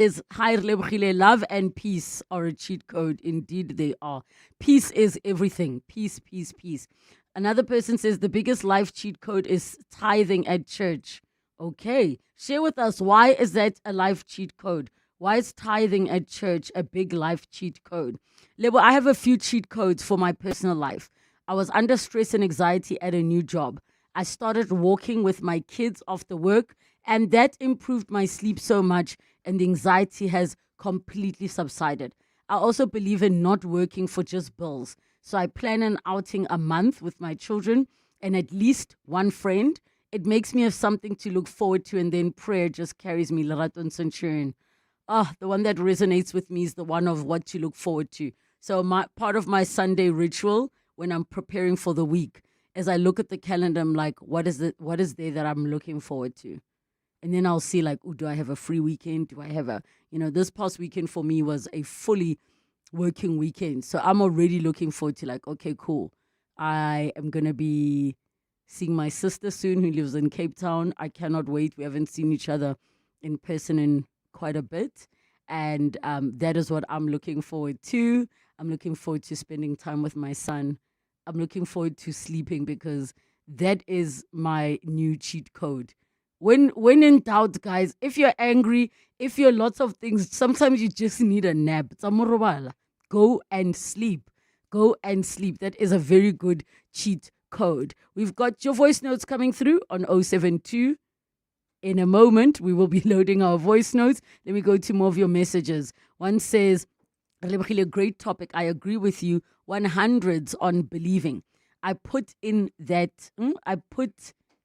Is hi Relebogile, love and peace are a cheat code. Indeed, they are. Peace is everything. Peace, peace, peace. Another person says the biggest life cheat code is tithing at church. Okay, share with us, why is that a life cheat code? Why is tithing at church a big life cheat code? Lebo, I have a few cheat codes for my personal life. I was under stress and anxiety at a new job. I started walking with my kids after work, and that improved my sleep so much, and the anxiety has completely subsided. I also believe in not working for just bills. So I plan an outing a month with my children and at least one friend. It makes me have something to look forward to, and then prayer just carries me. Laraton Centurion. Ah, the one that resonates with me is the one of what to look forward to. So my part of my Sunday ritual when I'm preparing for the week, as I look at the calendar, I'm like, what is there that I'm looking forward to? And then I'll see like, oh, do I have a free weekend? Do I have this past weekend for me was a fully working weekend. So I'm already looking forward to like, okay, cool. I am going to be seeing my sister soon who lives in Cape Town. I cannot wait. We haven't seen each other in person in quite a bit. And that is what I'm looking forward to. I'm looking forward to spending time with my son. I'm looking forward to sleeping because that is my new cheat code. When in doubt, guys, if you're angry, if you're lots of things, sometimes you just need a nap. Go and sleep. Go and sleep. That is a very good cheat code. We've got your voice notes coming through on 072. In a moment, we will be loading our voice notes. Let me go to more of your messages. One says, a great topic. I agree with you. 100s on believing. I put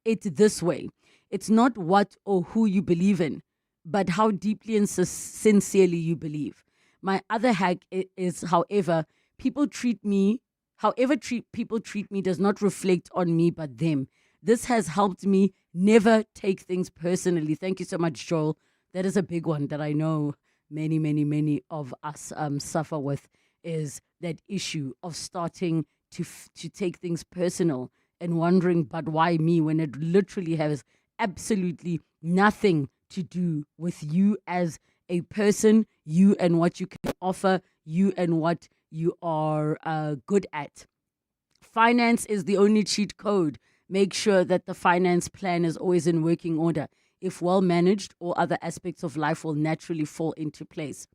it this way. It's not what or who you believe in, but how deeply and sincerely you believe. My other hack is, however, people treat me does not reflect on me, but them. This has helped me never take things personally. Thank you so much, Joel. That is a big one that I know many, many, many of us suffer with, is that issue of starting to take things personal and wondering, but why me, when it literally has absolutely nothing to do with you as a person, you and what you can offer, you and what you are good at. Finance is the only cheat code. Make sure that the finance plan is always in working order. If well managed, all other aspects of life will naturally fall into place.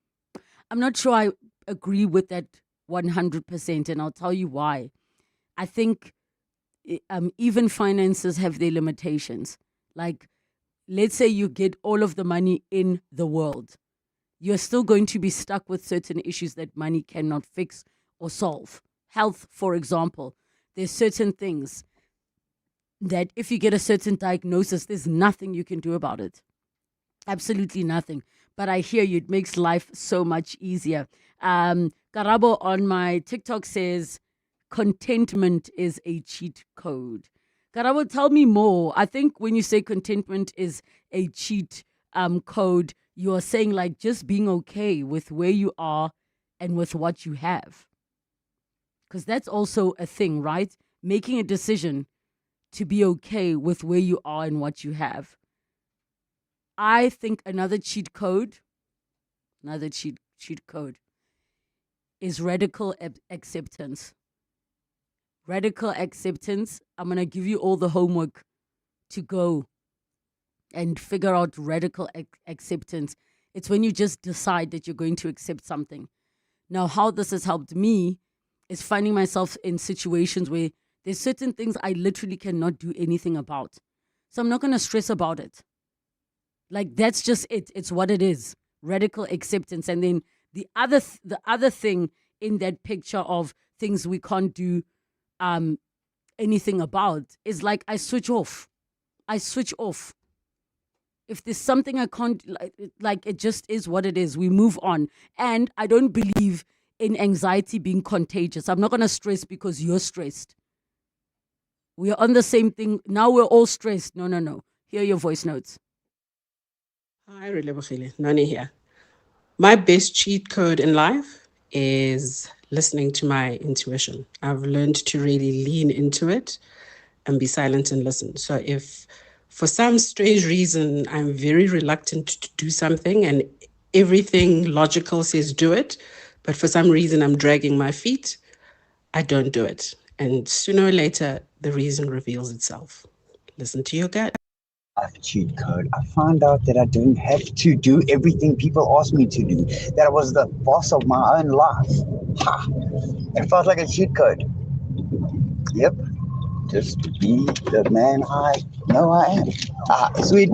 I'm not sure I agree with that 100%, and I'll tell you why. I think even finances have their limitations. Like, let's say you get all of the money in the world. You're still going to be stuck with certain issues that money cannot fix or solve. Health, for example, there's certain things that if you get a certain diagnosis, there's nothing you can do about it. Absolutely nothing. But I hear you, it makes life so much easier. Karabo on my TikTok says, contentment is a cheat code. Karabo, tell me more. I think when you say contentment is a cheat code, you are saying like just being okay with where you are and with what you have. Because that's also a thing, right? Making a decision to be okay with where you are and what you have. I think another cheat code is radical acceptance. Radical acceptance. I'm going to give you all the homework to go and figure out radical acceptance. It's when you just decide that you're going to accept something. Now, how this has helped me is finding myself in situations where there's certain things I literally cannot do anything about. So I'm not going to stress about it. Like, that's just it. It's what it is. Radical acceptance. And then the other thing in that picture of things we can't do anything about is like I switch off. If there's something I can't, like it just is what it is. We move on. And I don't believe in anxiety being contagious. I'm not going to stress because you're stressed. We are on the same thing. Now we're all stressed. No. Hear your voice notes. Hi, Relebogile. Nani here. My best cheat code in life is listening to my intuition. I've learned to really lean into it and be silent and listen. So if for some strange reason I'm very reluctant to do something and Everything logical says do it, but for some reason I'm dragging my feet. I don't do it. And sooner or later, the reason reveals itself. Listen to your gut. Life cheat code. I found out that I didn't have to do everything people asked me to do. That I was the boss of my own life. Ha! It felt like a cheat code. Yep. Just to be the man I know I am. Ah, sweet.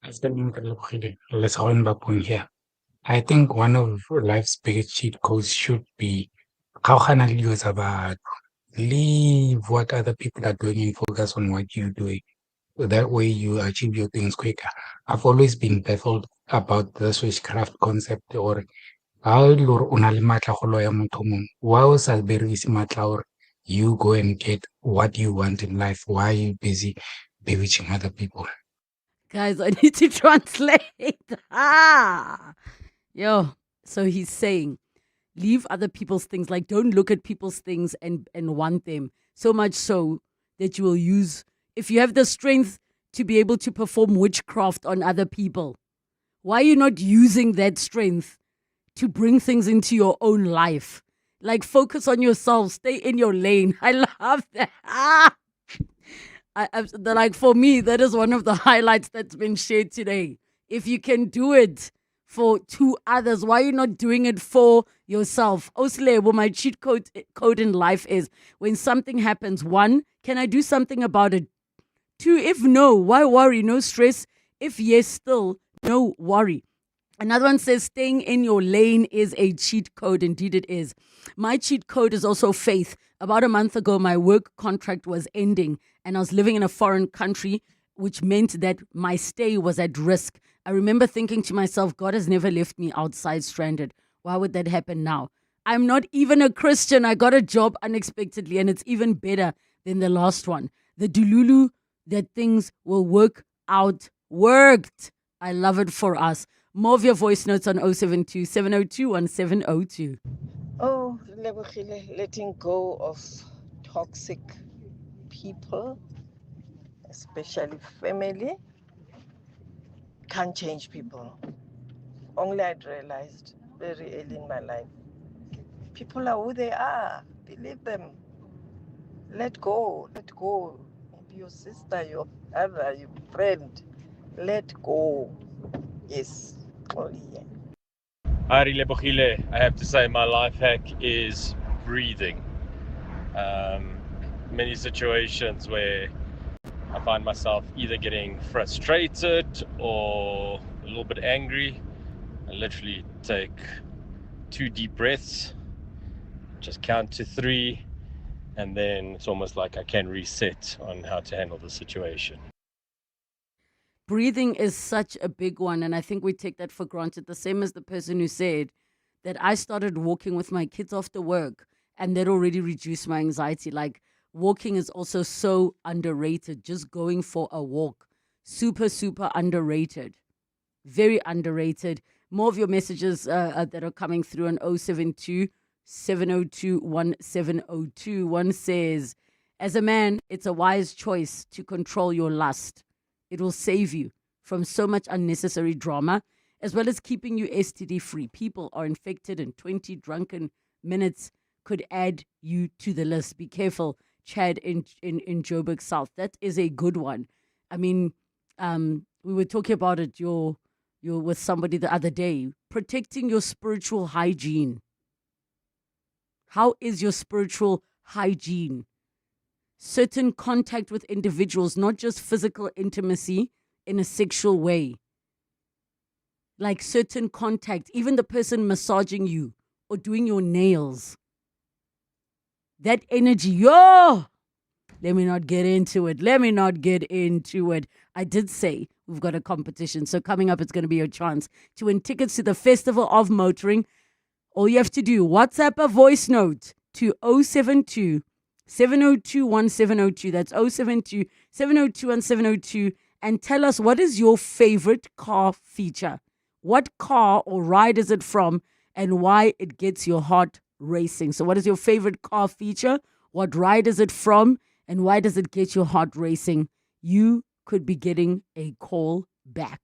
Afternoon, Relebogile. Let's go back here. I think one of life's biggest cheat codes should be how can I use about leave what other people are doing and focus on what you're doing. So that way you achieve your things quicker. I've always been baffled about the switchcraft concept or how lor o na le matla go loya motho mongwe. Why o sa berekise matla gore you go and get what you want in life? Why are you busy bewitching other people? Guys, I need to translate. Yo, so he's saying, leave other people's things. Like, don't look at people's things and want them. So much so that you will use, if you have the strength to be able to perform witchcraft on other people, why are you not using that strength to bring things into your own life? Like, focus on yourself. Stay in your lane. I love that. Like, for me, that is one of the highlights that's been shared today. If you can do it for two others, why are you not doing it for yourself? Oslebo, my cheat code in life is when something happens, 1, can I do something about it? 2, if no, why worry? No stress. If yes, still, no worry. Another one says staying in your lane is a cheat code. Indeed it is. My cheat code is also faith. About a month ago, my work contract was ending and I was living in a foreign country, which meant that my stay was at risk. I remember thinking to myself, God has never left me outside stranded. Why would that happen now? I'm not even a Christian. I got a job unexpectedly and it's even better than the last one. The Dululu that things will work out worked. I love it for us. More of your voice notes on 072 702 1702. Oh, Relebogile, letting go of toxic people, especially family, can't change people. Only I'd realized very early in my life. People are who they are. Believe them. Let go. Let go. Maybe your sister, your brother, your friend. Let go. Yes. Only. Hi, Relebogile. I have to say my life hack is breathing. Many situations where I find myself either getting frustrated or a little bit angry. I literally take 2 deep breaths, just count to 3, and then it's almost like I can reset on how to handle the situation. Breathing is such a big one, and I think we take that for granted. The same as the person who said that I started walking with my kids after work, and that already reduced my anxiety. Like, walking is also so underrated. Just going for a walk, super, super underrated. Very underrated. More of your messages that are coming through on 072 702 1702. One says, as a man, it's a wise choice to control your lust. It will save you from so much unnecessary drama, as well as keeping you STD free. People are infected, and 20 drunken minutes could add you to the list. Be careful, Chad in Joburg South. That is a good one. I mean, we were talking about it. You're with somebody the other day. Protecting your spiritual hygiene. How is your spiritual hygiene? Certain contact with individuals, not just physical intimacy in a sexual way. Like certain contact, even the person massaging you or doing your nails. That energy, let me not get into it. I did say we've got a competition. So coming up, it's going to be your chance to win tickets to the Festival of Motoring. All you have to do, WhatsApp a voice note to 072 702 1702. That's 072 702 1702. And tell us, what is your favorite car feature? What car or ride is it from, and why it gets your heart racing? So what is your favorite car feature? What ride is it from, and why does it get your heart racing? You could be getting a call back.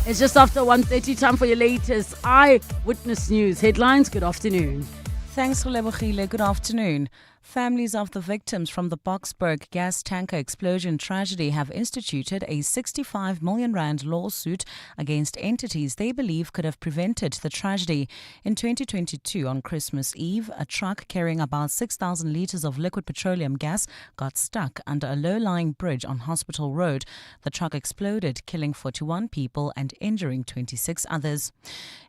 It's just after 1:30, time for your latest Eyewitness News. Headlines, good afternoon. Thanks, Relebogile. Good afternoon. Families of the victims from the Boksburg gas tanker explosion tragedy have instituted a 65 million rand lawsuit against entities they believe could have prevented the tragedy. In 2022, on Christmas Eve, a truck carrying about 6,000 litres of liquid petroleum gas got stuck under a low-lying bridge on Hospital Road. The truck exploded, killing 41 people and injuring 26 others.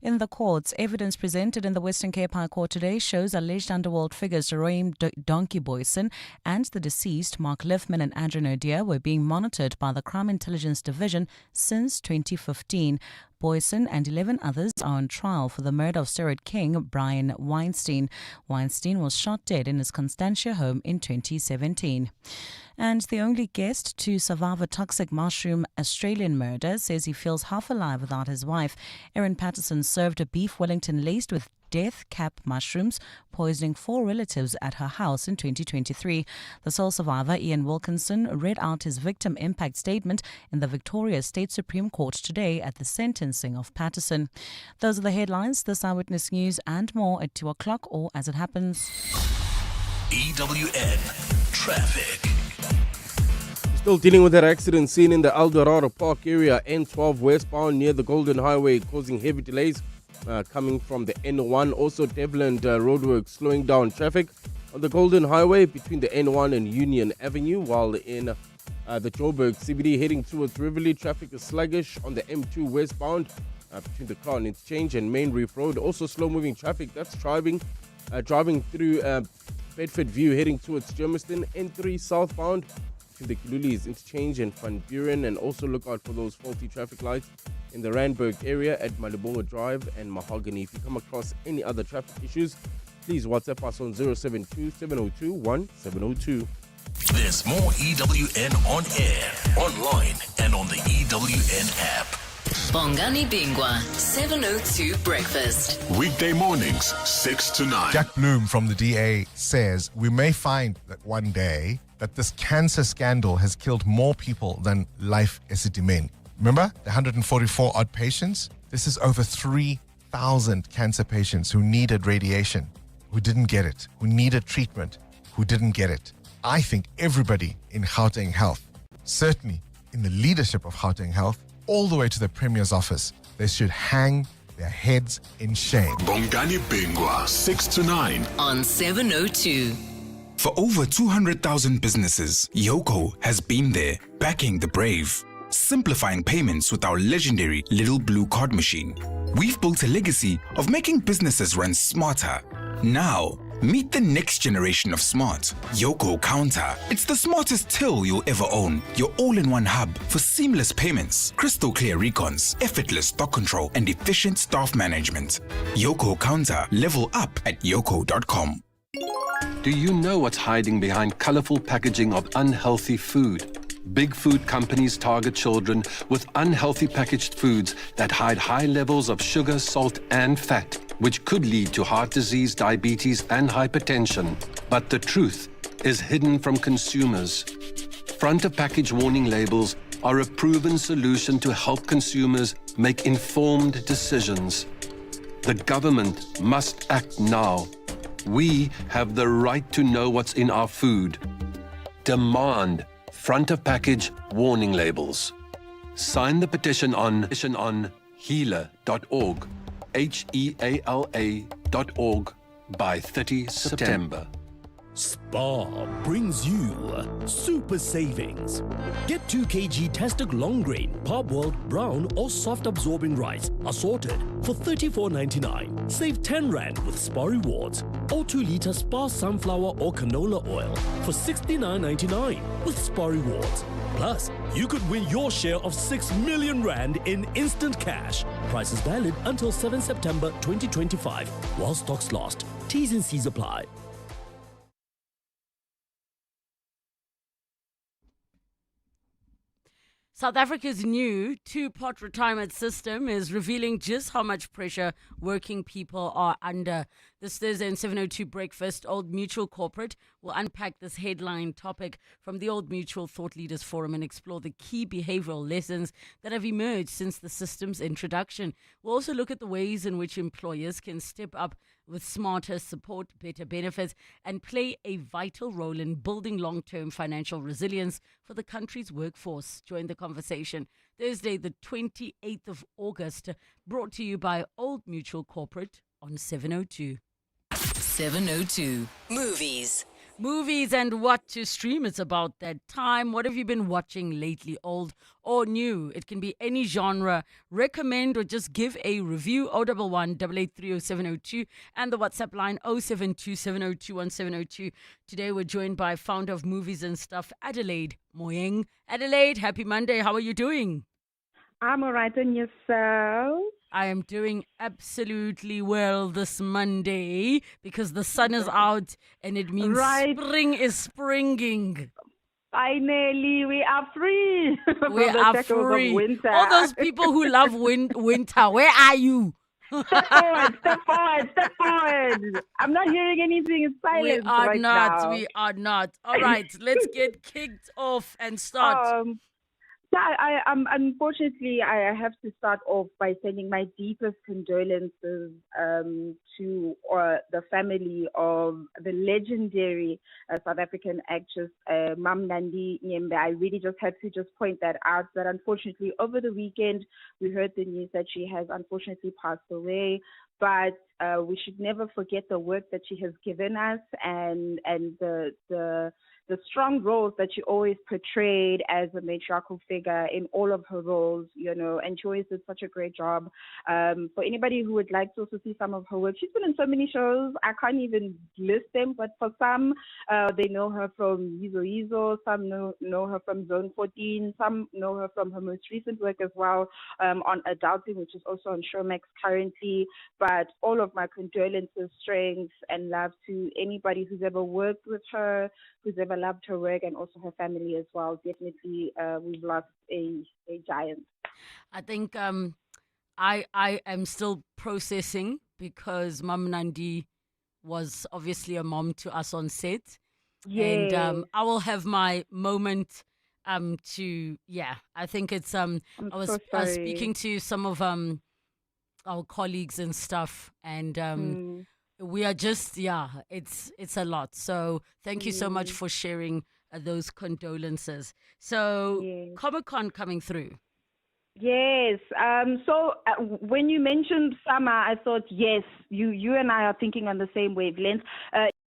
In the courts, evidence presented in the Western Cape High Court today shows alleged underworld figures Jerome Donkey Boyson and the deceased Mark Liffman and Andrew Nadir were being monitored by the Crime Intelligence Division since 2015. Boyson and 11 others are on trial for the murder of steroid king Brian Weinstein. Weinstein was shot dead in his Constantia home in 2017. And the only guest to survive a toxic mushroom Australian murder says he feels half alive without his wife. Erin Patterson served a beef Wellington laced with death cap mushrooms, poisoning 4 relatives at her house in 2023. The sole survivor, Ian Wilkinson, read out his victim impact statement in the Victoria State Supreme Court today at the sentencing of Patterson. Those are the headlines. This Eyewitness News and more at 2 o'clock or as it happens. EWN Traffic. Still dealing with that accident seen in the Eldorado Park area, N12 westbound near the Golden Highway, causing heavy delays coming from the N1. Also, Devland roadworks slowing down traffic on the Golden Highway between the N1 and Union Avenue, while in the Joburg CBD heading towards Riverley, traffic is sluggish on the M2 westbound between the Crown Interchange and Main Reef Road. Also, slow-moving traffic that's driving through Bedford View heading towards Germiston, N3 southbound between the Kilulis Interchange and Van Buren, and also look out for those faulty traffic lights in the Randburg area at Malibongo Drive and Mahogany. If you come across any other traffic issues, please WhatsApp us on 072-702-1702. There's more EWN on air, online, and on the EWN app. Bongani Bingwa, 702 Breakfast. Weekday mornings, 6 to 9. Jack Bloom from the DA says we may find that one day that this cancer scandal has killed more people than life esidimeni. Remember the 144 odd patients? This is over 3,000 cancer patients who needed radiation, who didn't get it, who needed treatment, who didn't get it. I think everybody in Gauteng Health, certainly in the leadership of Gauteng Health, all the way to the Premier's office, they should hang their heads in shame. Bongani Bingwa, 6 to 9. On 702. For over 200,000 businesses, Yoko has been there, backing the brave, simplifying payments with our legendary Little Blue Card Machine. We've built a legacy of making businesses run smarter. Now, meet the next generation of smart. Yoko Counter. It's the smartest till you'll ever own. Your all-in-one hub for seamless payments, crystal clear recons, effortless stock control, and efficient staff management. Yoko Counter. Level up at yoko.com. Do you know what's hiding behind colorful packaging of unhealthy food? Big food companies target children with unhealthy packaged foods that hide high levels of sugar, salt, and fat, which could lead to heart disease, diabetes, and hypertension. But the truth is hidden from consumers. Front of package warning labels are a proven solution to help consumers make informed decisions. The government must act now. We have the right to know what's in our food. Demand front of package warning labels. Sign the petition on heala.org, HEALA.org by 30 September. Spar brings you super savings. Get 2 kg Tastic long grain, parboiled, brown or soft absorbing rice assorted for $34.99. Save 10 Rand with Spar Rewards. Or 2 litre Spar sunflower or canola oil for $69.99 with Spar Rewards. Plus, you could win your share of 6 million Rand in instant cash. Price is valid until 7 September 2025 while stocks last. T's and C's apply. South Africa's new two-pot retirement system is revealing just how much pressure working people are under. This Thursday in 702 Breakfast, Old Mutual Corporate will unpack this headline topic from the Old Mutual Thought Leaders Forum and explore the key behavioral lessons that have emerged since the system's introduction. We'll also look at the ways in which employers can step up with smarter support, better benefits, and play a vital role in building long-term financial resilience for the country's workforce. Join the conversation. Thursday, the 28th of August, brought to you by Old Mutual Corporate on 702. 702 Movies. Movies and what to stream. It's about that time. What have you been watching lately, old or new? It can be any genre. Recommend or just give a review. 011 8830702 and the WhatsApp line 0727021702. Today we're joined by founder of Movies and Stuff, Adelaide Moyeng. Adelaide, happy Monday. How are you doing? I'm all right, and yourself? I am doing absolutely well this Monday because the sun is out and it means spring is springing. Finally, we are free. We are free. All those people who love winter, where are you? Step forward. I'm not hearing anything. It's silent now. We are not. All right, let's get kicked off and start. Unfortunately, I have to start off by sending my deepest condolences to the family of the legendary South African actress, Mam Nandi Nyembe. I really just had to point that out, that unfortunately over the weekend we heard the news that she has unfortunately passed away. But we should never forget the work that she has given us and the strong roles that she always portrayed as a matriarchal figure in all of her roles, and she always did such a great job. For anybody who would like to also see some of her work, she's been in so many shows, I can't even list them, but for some, they know her from Yizo, some know her from Zone 14, some know her from her most recent work as well, on Adulting, which is also on Showmax currently. But all of my condolences, strength, and love to anybody who's ever worked with her, who's ever loved her work, and also her family as well. Definitely, we've lost a giant. I think I am still processing because Mam Nandi was obviously a mom to us on set. Yes. And I will have my moment I think it's I was speaking to some of our colleagues and stuff, and we are just it's a lot. So thank you so much for sharing those condolences. So Comic-Con coming through. Yes. So when you mentioned summer, I thought, yes, you and I are thinking on the same wavelength.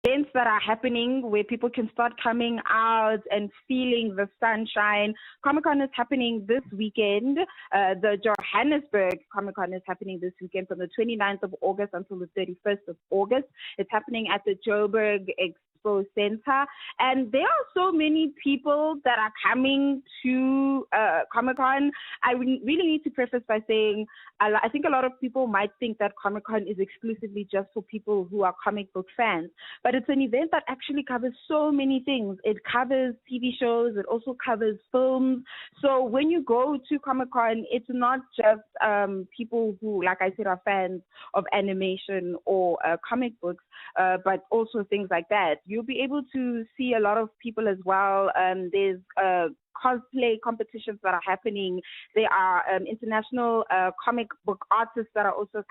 Events that are happening where people can start coming out and feeling the sunshine. Comic-Con is happening this weekend. The Johannesburg Comic-Con is happening this weekend from the 29th of August until the 31st of August. It's happening at the Joburg Expo Center. And there are so many people that are coming to Comic-Con. I really need to preface by saying I think a lot of people might think that Comic-Con is exclusively just for people who are comic book fans. But it's an event that actually covers so many things. It covers TV shows. It also covers films. So when you go to Comic-Con, it's not just people who, like I said, are fans of animation or comic books, but also things like that. You'll be able to see a lot of people as well. There's cosplay competitions that are happening. There are international comic book artists that are also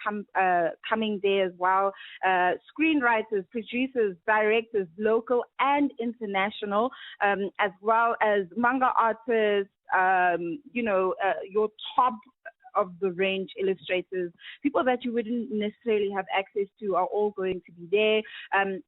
coming there as well. Screenwriters, producers, directors, local and international, as well as manga artists, your top of the range illustrators, people that you wouldn't necessarily have access to are all going to be there.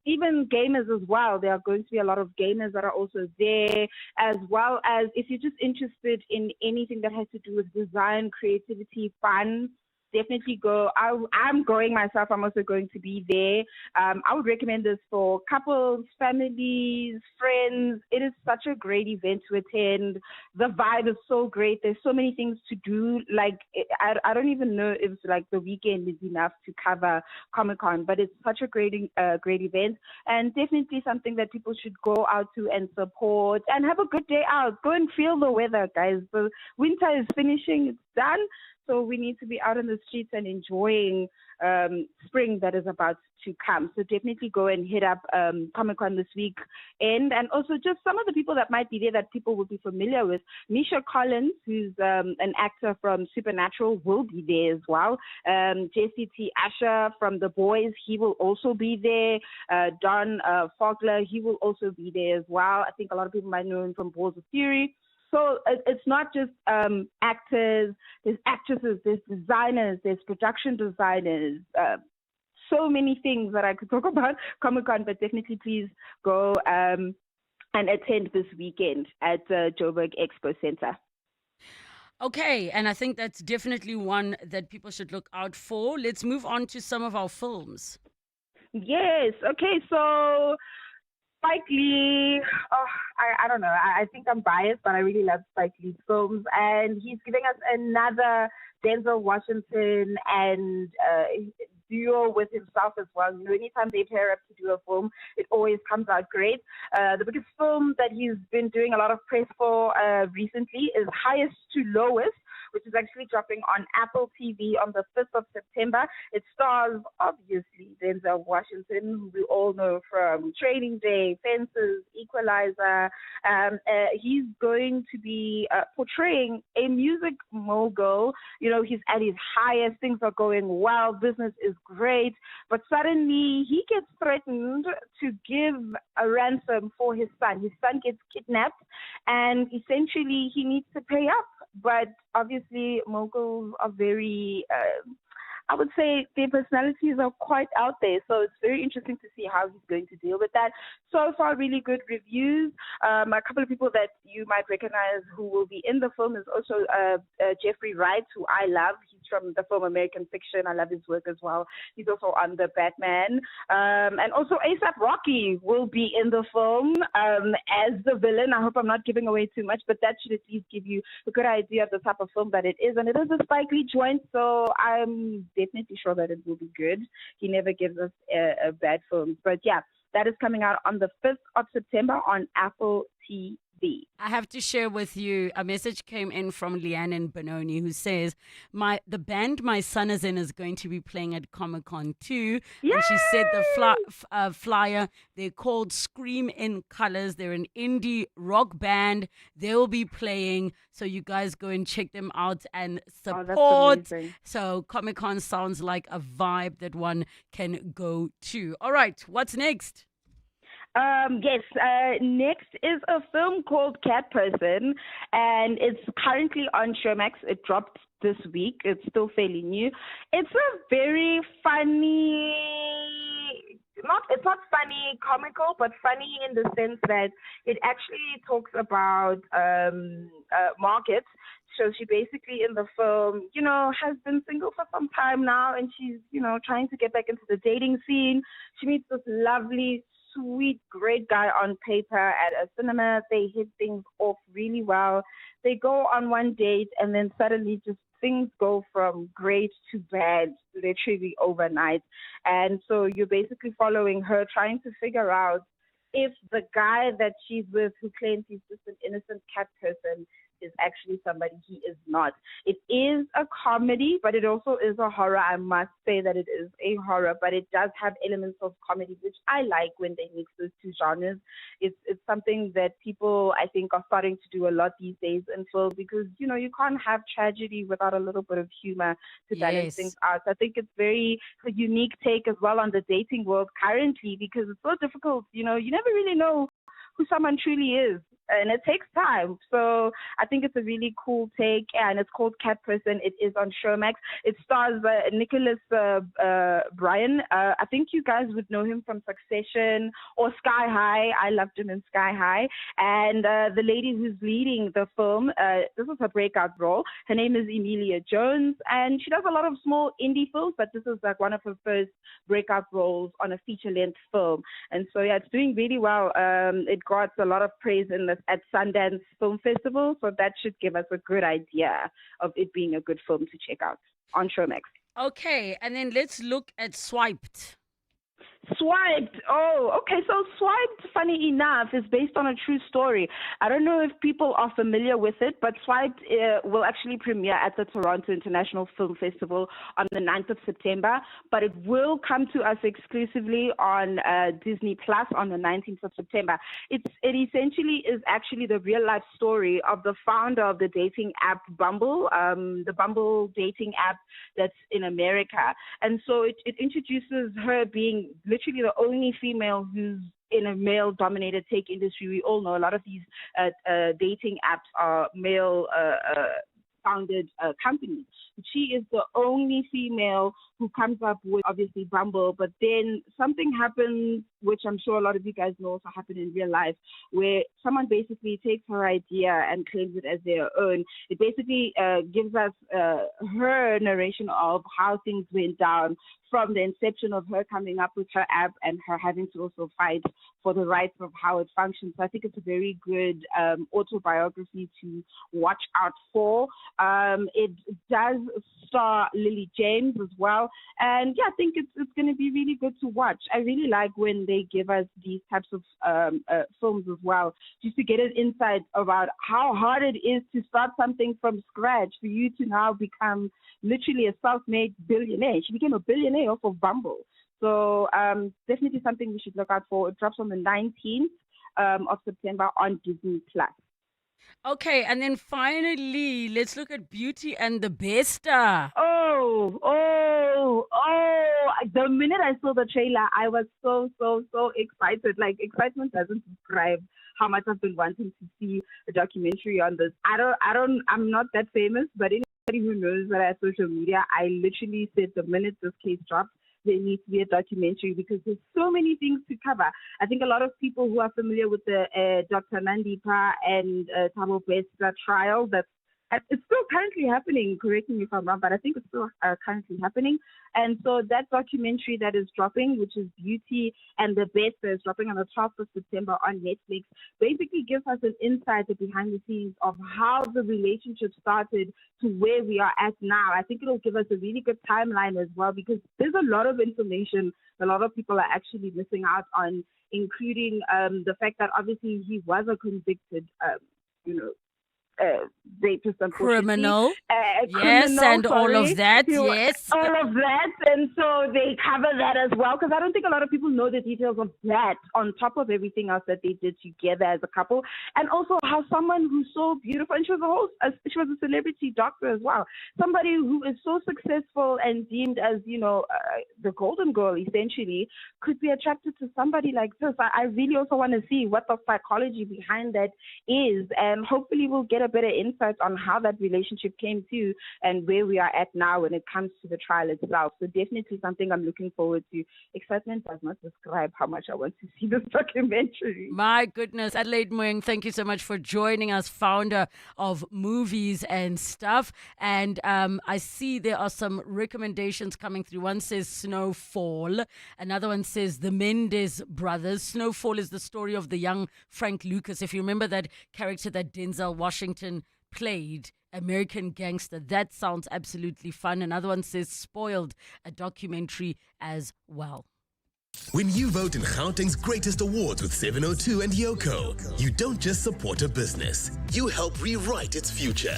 Even gamers as well. There are going to be a lot of gamers that are also there, as well as if you're just interested in anything that has to do with design, creativity, fun, definitely go. I'm going myself. I'm also going to be there. I would recommend this for couples, families, friends. It is such a great event to attend. The vibe is so great. There's so many things to do. Like, I don't even know if like the weekend is enough to cover Comic-Con, but it's such a great event, and definitely something that people should go out to and support and have a good day out. Go and feel the weather, guys. The winter is finishing. It's done. So we need to be out in the streets and enjoying spring that is about to come. So definitely go and hit up Comic-Con this weekend. And also just some of the people that might be there that people will be familiar with. Misha Collins, who's an actor from Supernatural, will be there as well. Jesse T. Asher from The Boys, he will also be there. Don Fogler, he will also be there as well. I think a lot of people might know him from Balls of Fury. So it's not just actors, there's actresses, there's designers, there's production designers, so many things that I could talk about Comic-Con, but definitely please go and attend this weekend at Joburg Expo Center. Okay, and I think that's definitely one that people should look out for. Let's move on to some of our films. Yes, okay, so Spike Lee, I don't know. I think I'm biased, but I really love Spike Lee's films. And he's giving us another Denzel Washington and duo with himself as well. You know, anytime they pair up to do a film, it always comes out great. The biggest film that he's been doing a lot of press for recently is Highest to Lowest, which is actually dropping on Apple TV on the 5th of September. It stars, obviously, Denzel Washington, who we all know from Training Day, Fences, Equalizer. He's going to be portraying a music mogul. You know, he's at his highest, things are going well, business is great, but suddenly he gets threatened to give a ransom for his son. His son gets kidnapped, and essentially he needs to pay up. But obviously, moguls are very, I would say their personalities are quite out there. So it's very interesting to see how he's going to deal with that. So far, really good reviews. A couple of people that you might recognize who will be in the film is also Jeffrey Wright, who I love. He's from the film American Fiction. I love his work as well. He's also on The Batman. And also A$AP Rocky will be in the film as the villain. I hope I'm not giving away too much, but that should at least give you a good idea of the type of film that it is. And it is a Spike Lee joint, so I'm definitely sure that it will be good. He never gives us a bad film. But yeah, that is coming out on the 5th of September on Apple TV. I have to share with you, a message came in from Leanne Benoni, who says, the band my son is in is going to be playing at Comic-Con too. Yay! And she said the flyer, they're called Scream in Colors. They're an indie rock band. They will be playing. So you guys go and check them out and support. Oh, that's amazing. So Comic-Con sounds like a vibe that one can go to. All right, what's next? Yes, next is a film called Cat Person, and it's currently on Showmax. It dropped this week. It's still fairly new. It's a very funny, it's not funny comical, but funny in the sense that it actually talks about markets. So she basically in the film, you know, has been single for some time now, and she's, you know, trying to get back into the dating scene. She meets this lovely, sweet, great guy on paper at a cinema. They hit things off really well. They go on one date, and then suddenly just things go from great to bad literally overnight. And so you're basically following her, trying to figure out if the guy that she's with, who claims he's just an innocent cat person, is actually somebody he is not. It is a comedy, but it also is a horror. I must say that it is a horror, but it does have elements of comedy, which I like when they mix those two genres. It's something that people, I think, are starting to do a lot these days in film, because, you know, you can't have tragedy without a little bit of humor to balance things out. So I think it's a unique take as well on the dating world currently, because it's so difficult. You know, you never really know who someone truly is, and it takes time. So I think it's a really cool take, and it's called Cat Person. It is on Showmax. It stars Nicholas Bryan. I think you guys would know him from Succession or Sky High. I loved him in Sky High. And the lady who's leading the film, this is her breakout role. Her name is Emilia Jones, and she does a lot of small indie films, but this is like one of her first breakout roles on a feature-length film. And so, yeah, it's doing really well. It got a lot of praise at Sundance Film Festival, so that should give us a good idea of it being a good film to check out on Showmax. Okay, and then let's look at Swiped. Swiped. Oh, okay. So Swiped, funny enough, is based on a true story. I don't know if people are familiar with it, but Swiped will actually premiere at the Toronto International Film Festival on the 9th of September, but it will come to us exclusively on Disney Plus on the 19th of September. It essentially is actually the real life story of the founder of the dating app Bumble, the Bumble dating app that's in America. And so it introduces her being literally the only female who's in a male-dominated tech industry. We all know a lot of these dating apps are male-founded companies. She is the only female who comes up with, obviously, Bumble, but then something happens, which I'm sure a lot of you guys know also happened in real life, where someone basically takes her idea and claims it as their own. It basically gives us her narration of how things went down from the inception of her coming up with her app and her having to also fight for the rights of how it functions. So I think it's a very good autobiography to watch out for. It does star Lily James as well. And yeah, I think it's going to be really good to watch. I really like when they give us these types of films as well, just to get an insight about how hard it is to start something from scratch, for you to now become literally a self-made billionaire. She became a billionaire off of Bumble. So definitely something we should look out for. It drops on the 19th of September on Disney Plus. Okay, and then finally, let's look at Beauty and the Beast. Oh, the minute I saw the trailer, I was so excited. Like, excitement doesn't describe how much I've been wanting to see a documentary on this. I'm not that famous, but anybody who knows that I have social media, I literally said the minute this case drops, there needs to be a documentary, because there's so many things to cover. I think a lot of people who are familiar with the Dr. Nandipa and Thabo Bester trial, it's still currently happening. Correct me if I'm wrong, but I think it's still currently happening. And so that documentary that is dropping, which is Beauty and the Beast, is dropping on the 12th of September on Netflix, basically gives us an insight behind the scenes of how the relationship started to where we are at now. I think it'll give us a really good timeline as well, because there's a lot of information a lot of people are actually missing out on, including the fact that obviously he was a convicted, rapist, criminal. Criminal, and all of that. Yes. All of that. And so they cover that as well, because I don't think a lot of people know the details of that on top of everything else that they did together as a couple. And also how someone who's so beautiful, and she was a celebrity doctor as well, somebody who is so successful and deemed as, the golden girl, essentially, could be attracted to somebody like this. I really also want to see what the psychology behind that is, and hopefully we'll get a better insight on how that relationship came to and where we are at now when it comes to the trial itself. So definitely something I'm looking forward to. Excitement does not describe how much I want to see this documentary. My goodness. Adelaide Moeng, thank you so much for joining us, founder of Movies and Stuff. And I see there are some recommendations coming through. One says Snowfall. Another one says The Mendes Brothers. Snowfall is the story of the young Frank Lucas. If you remember that character that Denzel Washington played, American Gangster. That sounds absolutely fun. Another one says Spoiled, a documentary as well. When you vote in Gauteng's greatest awards with 702 and Yoko, you don't just support a business, you help rewrite its future.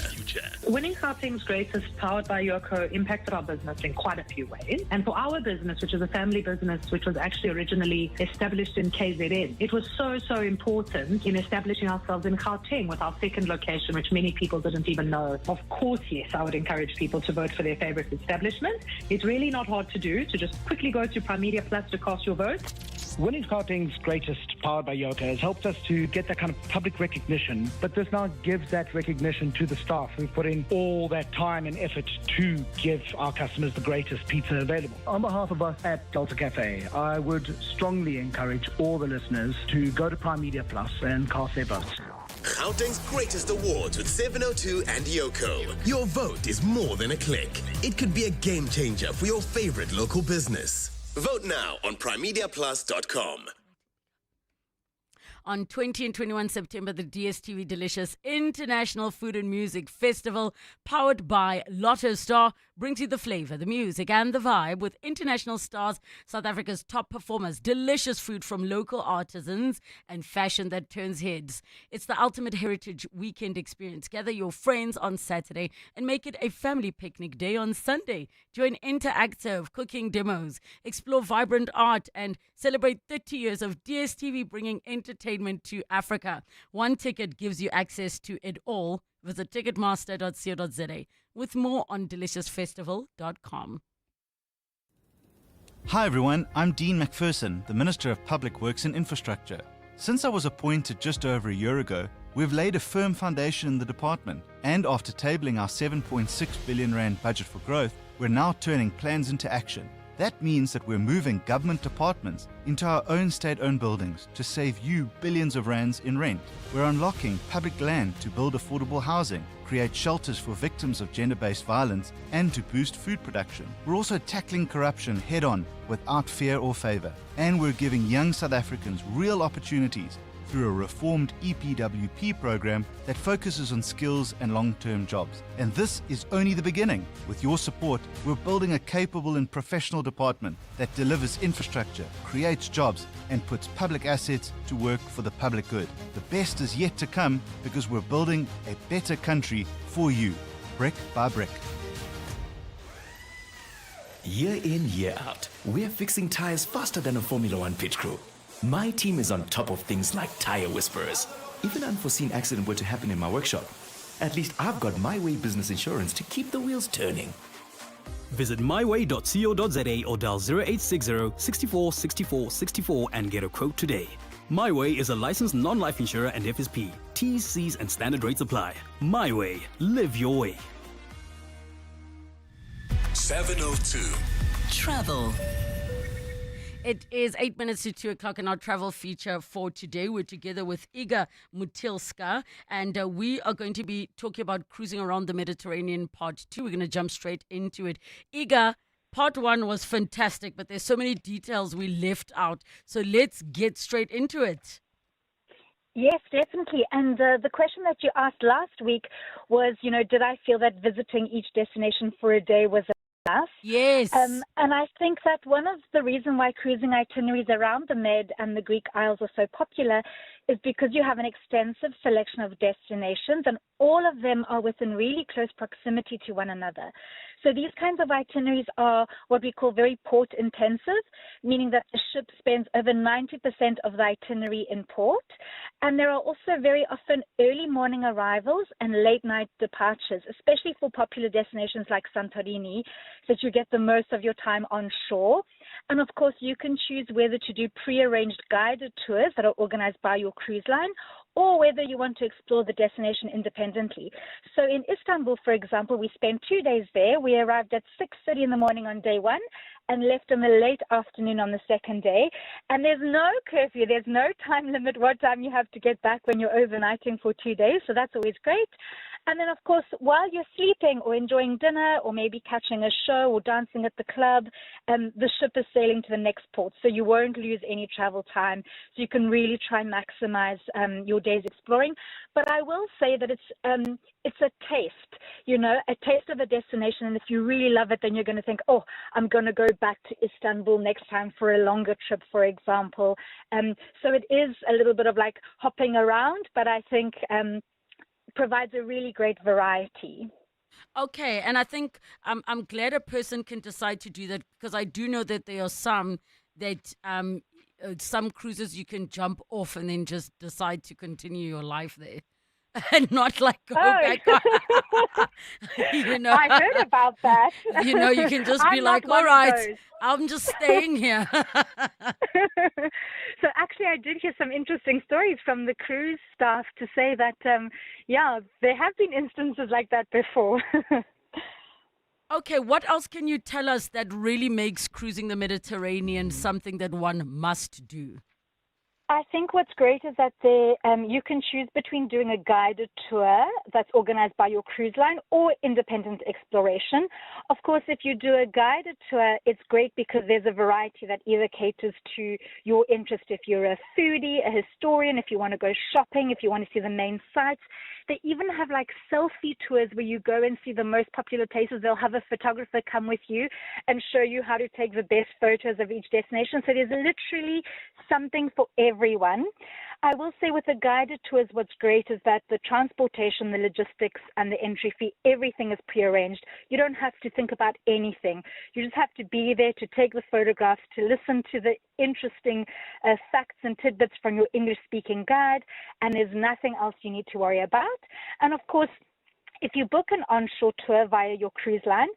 Winning Gauteng's greatest, powered by Yoko, impacted our business in quite a few ways. And for our business, which is a family business, which was actually originally established in KZN, it was so important in establishing ourselves in Gauteng with our second location, which many people didn't even know. Of course, yes, I would encourage people to vote for their favorite establishment. It's really not hard to do, to just quickly go to Primedia Plus to cast your vote. Winning Gauteng's greatest, powered by Yoka, has helped us to get that kind of public recognition, but this now gives that recognition to the staff who put in all that time and effort to give our customers the greatest pizza available. On behalf of us at Delta Cafe, I would strongly encourage all the listeners to go to Prime Media Plus and cast their votes. Gauteng's greatest awards with 702 and Yoko. Your vote is more than a click. It could be a game changer for your favorite local business. Vote now on primediaplus.com. On 20 and 21 September, the DSTV Delicious International Food and Music Festival, powered by Lotto Star, brings you the flavor, the music, and the vibe with international stars, South Africa's top performers, delicious food from local artisans, and fashion that turns heads. It's the ultimate heritage weekend experience. Gather your friends on Saturday and make it a family picnic day on Sunday. Join interactive cooking demos, explore vibrant art, and celebrate 30 years of DSTV bringing entertainment to Africa. One ticket gives you access to it all. Visit ticketmaster.co.za with more on deliciousfestival.com. Hi everyone, I'm Dean McPherson, the Minister of Public Works and Infrastructure. Since I was appointed just over a year ago, we've laid a firm foundation in the department, and after tabling our 7.6 billion rand budget for growth, we're now turning plans into action. That means that we're moving government departments into our own state-owned buildings to save you billions of rands in rent. We're unlocking public land to build affordable housing, create shelters for victims of gender-based violence, and to boost food production. We're also tackling corruption head-on without fear or favor. And we're giving young South Africans real opportunities through a reformed EPWP program that focuses on skills and long-term jobs. And this is only the beginning. With your support, we're building a capable and professional department that delivers infrastructure, creates jobs, and puts public assets to work for the public good. The best is yet to come because we're building a better country for you, brick by brick. Year in, year out, we're fixing tires faster than a Formula One pit crew. My team is on top of things like tire whisperers. If an unforeseen accident were to happen in my workshop, at least I've got My Way business insurance to keep the wheels turning. Visit myway.co.za or dial 0860 64 64 64 and get a quote today. My Way is a licensed non-life insurer and FSP. T's, C's and standard rates apply. My Way. Live your way. 702. Travel. It is 8 minutes to 2 o'clock in our travel feature for today. We're together with Iga Mutilska, and we are going to be talking about cruising around the Mediterranean part 2. We're going to jump straight into it. Iga, part 1 was fantastic, but there's so many details we left out. So let's get straight into it. Yes, definitely. And the question that you asked last week was, did I feel that visiting each destination for a day was enough? Yes. And I think that one of the reasons why cruising itineraries around the Med and the Greek Isles are so popular is because you have an extensive selection of destinations and all of them are within really close proximity to one another. So these kinds of itineraries are what we call very port intensive, meaning that the ship spends over 90% of the itinerary in port. And there are also very often early morning arrivals and late night departures, especially for popular destinations like Santorini, so that you get the most of your time on shore. And of course, you can choose whether to do pre-arranged guided tours that are organized by your cruise line, or whether you want to explore the destination independently. So in Istanbul, for example, we spent 2 days there. We arrived at 6:30 in the morning on day one and left in the late afternoon on the second day. And there's no curfew. There's no time limit what time you have to get back when you're overnighting for 2 days. So that's always great. And then, of course, while you're sleeping or enjoying dinner or maybe catching a show or dancing at the club, the ship is sailing to the next port. So you won't lose any travel time. So you can really try and maximize your days exploring. But I will say that it's a taste, a taste of a destination. And if you really love it, then you're going to think, oh, I'm going to go back to Istanbul next time for a longer trip, for example. So it is a little bit of like hopping around, but I think provides a really great variety. Okay, and I think I'm glad a person can decide to do that because I do know that there are some that some cruises you can jump off and then just decide to continue your life there. And not like go back. I heard about that. You can just be like, all right, I'm just staying here. So actually, I did hear some interesting stories from the cruise staff to say that, there have been instances like that before. Okay, what else can you tell us that really makes cruising the Mediterranean something that one must do? I think what's great is that you can choose between doing a guided tour that's organized by your cruise line or independent exploration. Of course, if you do a guided tour, it's great because there's a variety that either caters to your interest. If you're a foodie, a historian, if you want to go shopping, if you want to see the main sites. They even have like selfie tours where you go and see the most popular places. They'll have a photographer come with you and show you how to take the best photos of each destination. So there's literally something for everyone. I will say with the guided tours, what's great is that the transportation, the logistics, and the entry fee, everything is prearranged. You don't have to think about anything. You just have to be there to take the photographs, to listen to the interesting facts and tidbits from your English-speaking guide, and there's nothing else you need to worry about. And of course, if you book an onshore tour via your cruise line,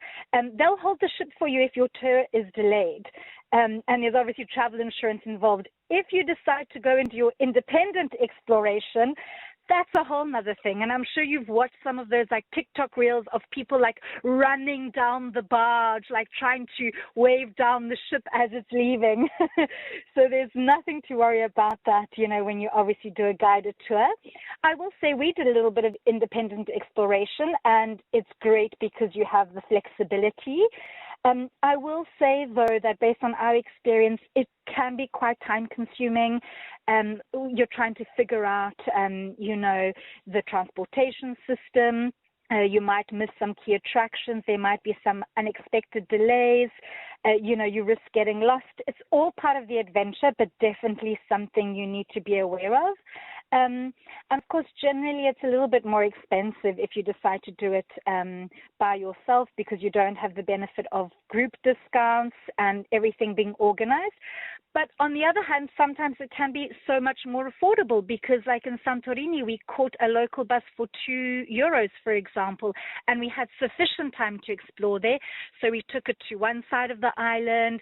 they'll hold the ship for you if your tour is delayed. And there's obviously travel insurance involved. If you decide to go into your independent exploration, that's a whole nother thing. And I'm sure you've watched some of those like TikTok reels of people like running down the barge, like trying to wave down the ship as it's leaving. So there's nothing to worry about that, you know, when you obviously do a guided tour. I will say we did a little bit of independent exploration, and it's great because you have the flexibility. I will say, though, that based on our experience, it can be quite time-consuming. You're trying to figure out, you know, the transportation system. You might miss some key attractions. There might be some unexpected delays. You know, you risk getting lost. It's all part of the adventure, but definitely something you need to be aware of. And of course, generally, it's a little bit more expensive if you decide to do it by yourself because you don't have the benefit of group discounts and everything being organized. But on the other hand, sometimes it can be so much more affordable because like in Santorini, we caught a local bus for €2, for example, and we had sufficient time to explore there. So we took it to one side of the island.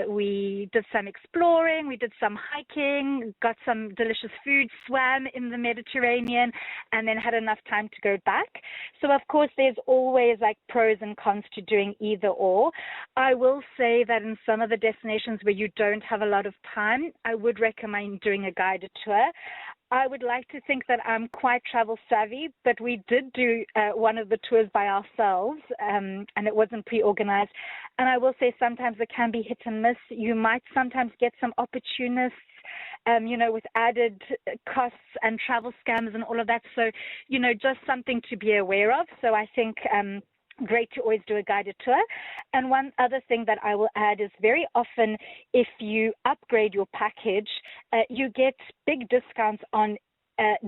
We did some exploring. We did some hiking, got some delicious food, swam in the Mediterranean, and then had enough time to go back. So, of course, there's always like pros and cons to doing either or. I will say that in some of the destinations where you don't have a lot of time, I would recommend doing a guided tour. I would like to think that I'm quite travel savvy, but we did do one of the tours by ourselves, and it wasn't pre-organized. And I will say sometimes it can be hit and miss. You might sometimes get some opportunists, you know, with added costs and travel scams and all of that. So, you know, just something to be aware of. So I think great to always do a guided tour. And one other thing that I will add is very often if you upgrade your package, you get big discounts on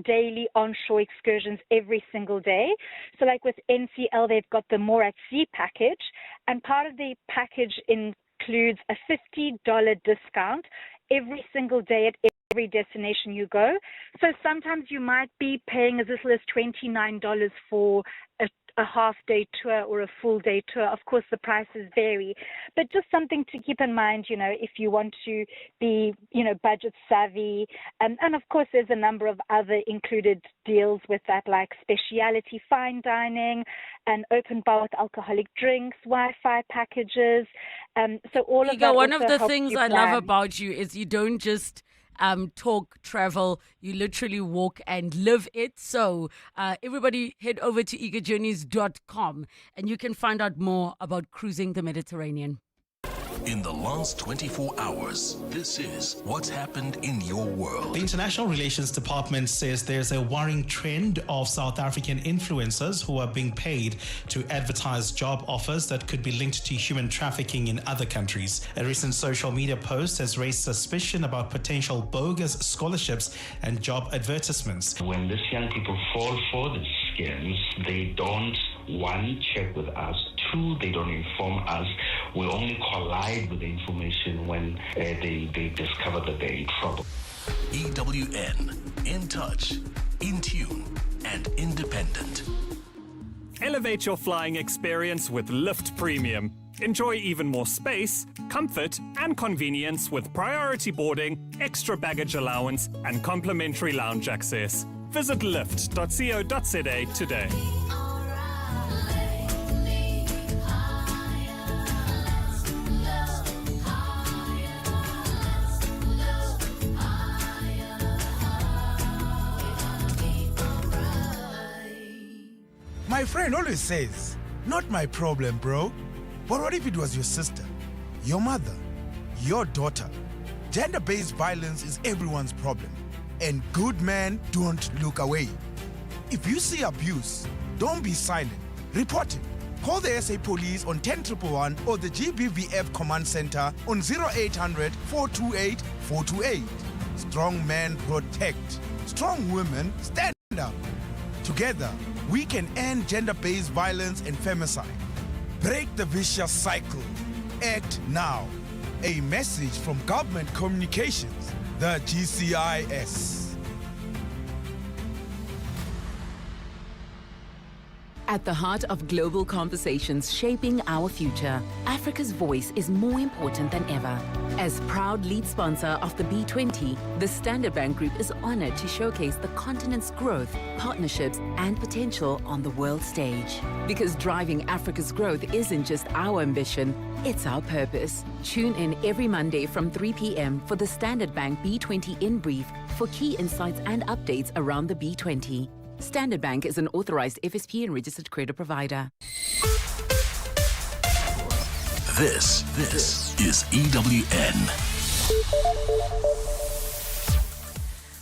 daily onshore excursions every single day. So like with NCL, they've got the More at Sea package, and part of the package includes a $50 discount every single day at every destination you go. So sometimes you might be paying as little as $29 for a half-day tour or a full-day tour. Of course, the prices vary, but just something to keep in mind, you know, if you want to be, you know, budget savvy. And of course, there's a number of other included deals with that, like speciality fine dining, an open bar with alcoholic drinks, Wi-Fi packages. So all of that. One of the helps things you I plan. love about you is you don't just talk travel, you literally walk and live it. So everybody head over to eagerjourneys.com and you can find out more about cruising the Mediterranean. In the last 24 hours, this is what's happened in your world. The International Relations Department says there's a worrying trend of South African influencers who are being paid to advertise job offers that could be linked to human trafficking in other countries. A recent social media post has raised suspicion about potential bogus scholarships and job advertisements. When these young people fall for the scams, they don't, one, check with us, two, they don't inform us. We only collide with the information when they discover that they're in trouble. EWN, in touch, in tune, and independent. Elevate your flying experience with Lift Premium. Enjoy even more space, comfort, and convenience with priority boarding, extra baggage allowance, and complimentary lounge access. Visit lift.co.za today. My friend always says, not my problem, bro. But what if it was your sister, your mother, your daughter? Gender-based violence is everyone's problem. And good men don't look away. If you see abuse, don't be silent. Report it. Call the SA Police on 10111 or the GBVF Command Center on 0800 428 428. Strong men protect. Strong women stand up. Together, we can end gender-based violence and femicide. Break the vicious cycle. Act now. A message from Government Communications, the GCIS. At the heart of global conversations shaping our future, Africa's voice is more important than ever. As proud lead sponsor of the B20, the Standard Bank Group is honored to showcase the continent's growth, partnerships, and potential on the world stage. Because driving Africa's growth isn't just our ambition, it's our purpose. Tune in every Monday from 3 p.m. for the Standard Bank B20 In Brief for key insights and updates around the B20. Standard Bank is an authorized FSP and registered credit provider. This is EWN.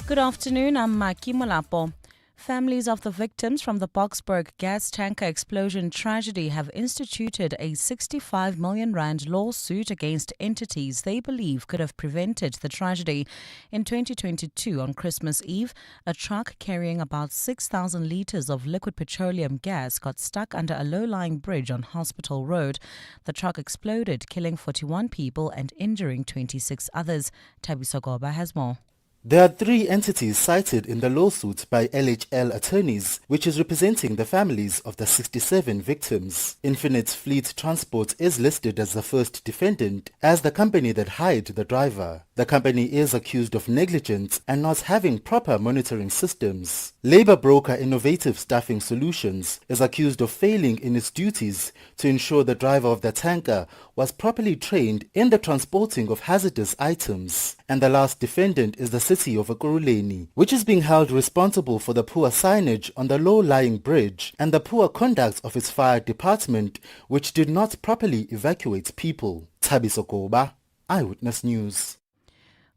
Good afternoon, I'm Maki Molapo. Families of the victims from the Boksburg gas tanker explosion tragedy have instituted a 65 million rand lawsuit against entities they believe could have prevented the tragedy. In 2022, on Christmas Eve, a truck carrying about 6,000 litres of liquid petroleum gas got stuck under a low-lying bridge on Hospital Road. The truck exploded, killing 41 people and injuring 26 others. Thabiso Goba has more. There are 3 entities cited in the lawsuit by LHL attorneys, which is representing the families of the 67 victims. Infinite Fleet Transport is listed as the first defendant as the company that hired the driver. The company is accused of negligence and not having proper monitoring systems. Labour broker Innovative Staffing Solutions is accused of failing in its duties to ensure the driver of the tanker was properly trained in the transporting of hazardous items. And the last defendant is the city of Ekurhuleni, which is being held responsible for the poor signage on the low-lying bridge and the poor conduct of its fire department, which did not properly evacuate people. Thabiso Goba, Eyewitness News.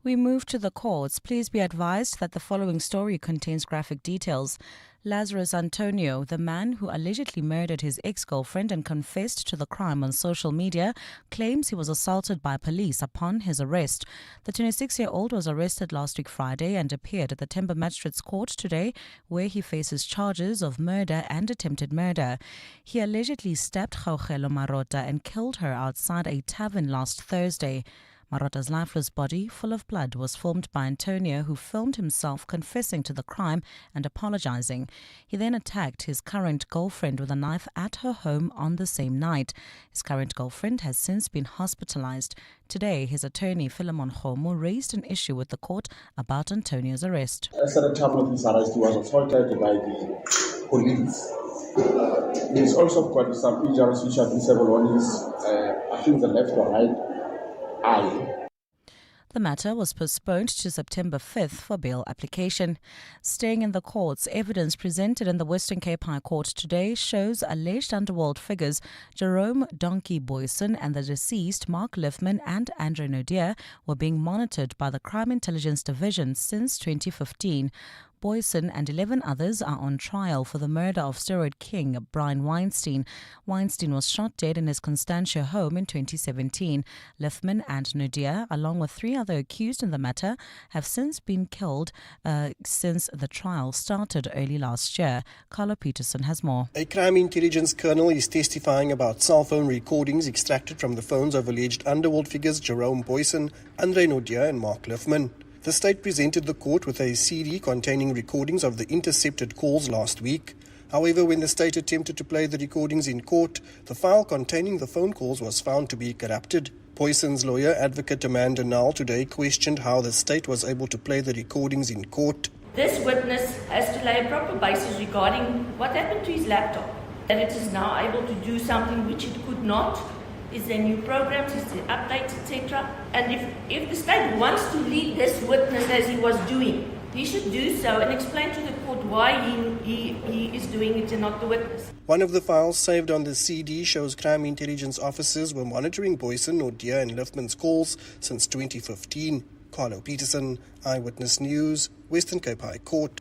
We move to the courts. Please be advised that the following story contains graphic details. Lazarus Antonio, the man who allegedly murdered his ex-girlfriend and confessed to the crime on social media, claims he was assaulted by police upon his arrest. The 26-year-old was arrested last week Friday and appeared at the Themba Magistrates Court today, where he faces charges of murder and attempted murder. He allegedly stabbed Relebogile Mabotja and killed her outside a tavern last Thursday. Marota's lifeless body, full of blood, was filmed by Antonio, who filmed himself confessing to the crime and apologizing. He then attacked his current girlfriend with a knife at her home on the same night. His current girlfriend has since been hospitalized. Today, his attorney, Philemon Khomo, raised an issue with the court about Antonio's arrest. As at the time of his arrest, he was assaulted by the police. He's also got some injuries which are visible on his, I think, the left or right eye. The matter was postponed to September 5th for bail application. Staying in the courts, evidence presented in the Western Cape High Court today shows alleged underworld figures Jerome Donkey Boyson and the deceased Mark Liffman and Andre Nodier were being monitored by the Crime Intelligence Division since 2015. Boyson and 11 others are on trial for the murder of steroid king Brian Weinstein. Weinstein was shot dead in his Constantia home in 2017. Liffman and Nodier, along with 3 other accused in the matter, have since been killed since the trial started early last year. Carlo Peterson has more. A crime intelligence colonel is testifying about cell phone recordings extracted from the phones of alleged underworld figures Jerome Boyson, Andre Nodier and Mark Liffman. The state presented the court with a CD containing recordings of the intercepted calls last week. However, when the state attempted to play the recordings in court, the file containing the phone calls was found to be corrupted. Boyson's lawyer, advocate Amanda Null, today questioned how the state was able to play the recordings in court. This witness has to lay a proper basis regarding what happened to his laptop, that it is now able to do something which it could not. Is there new programs, is there updates, etc.? And if the state wants to lead this witness as he was doing, he should do so and explain to the court why he is doing it and not the witness. One of the files saved on the CD shows crime intelligence officers were monitoring Boyson, Naudé and Liftman's calls since 2015. Carlo Peterson, Eyewitness News, Western Cape High Court.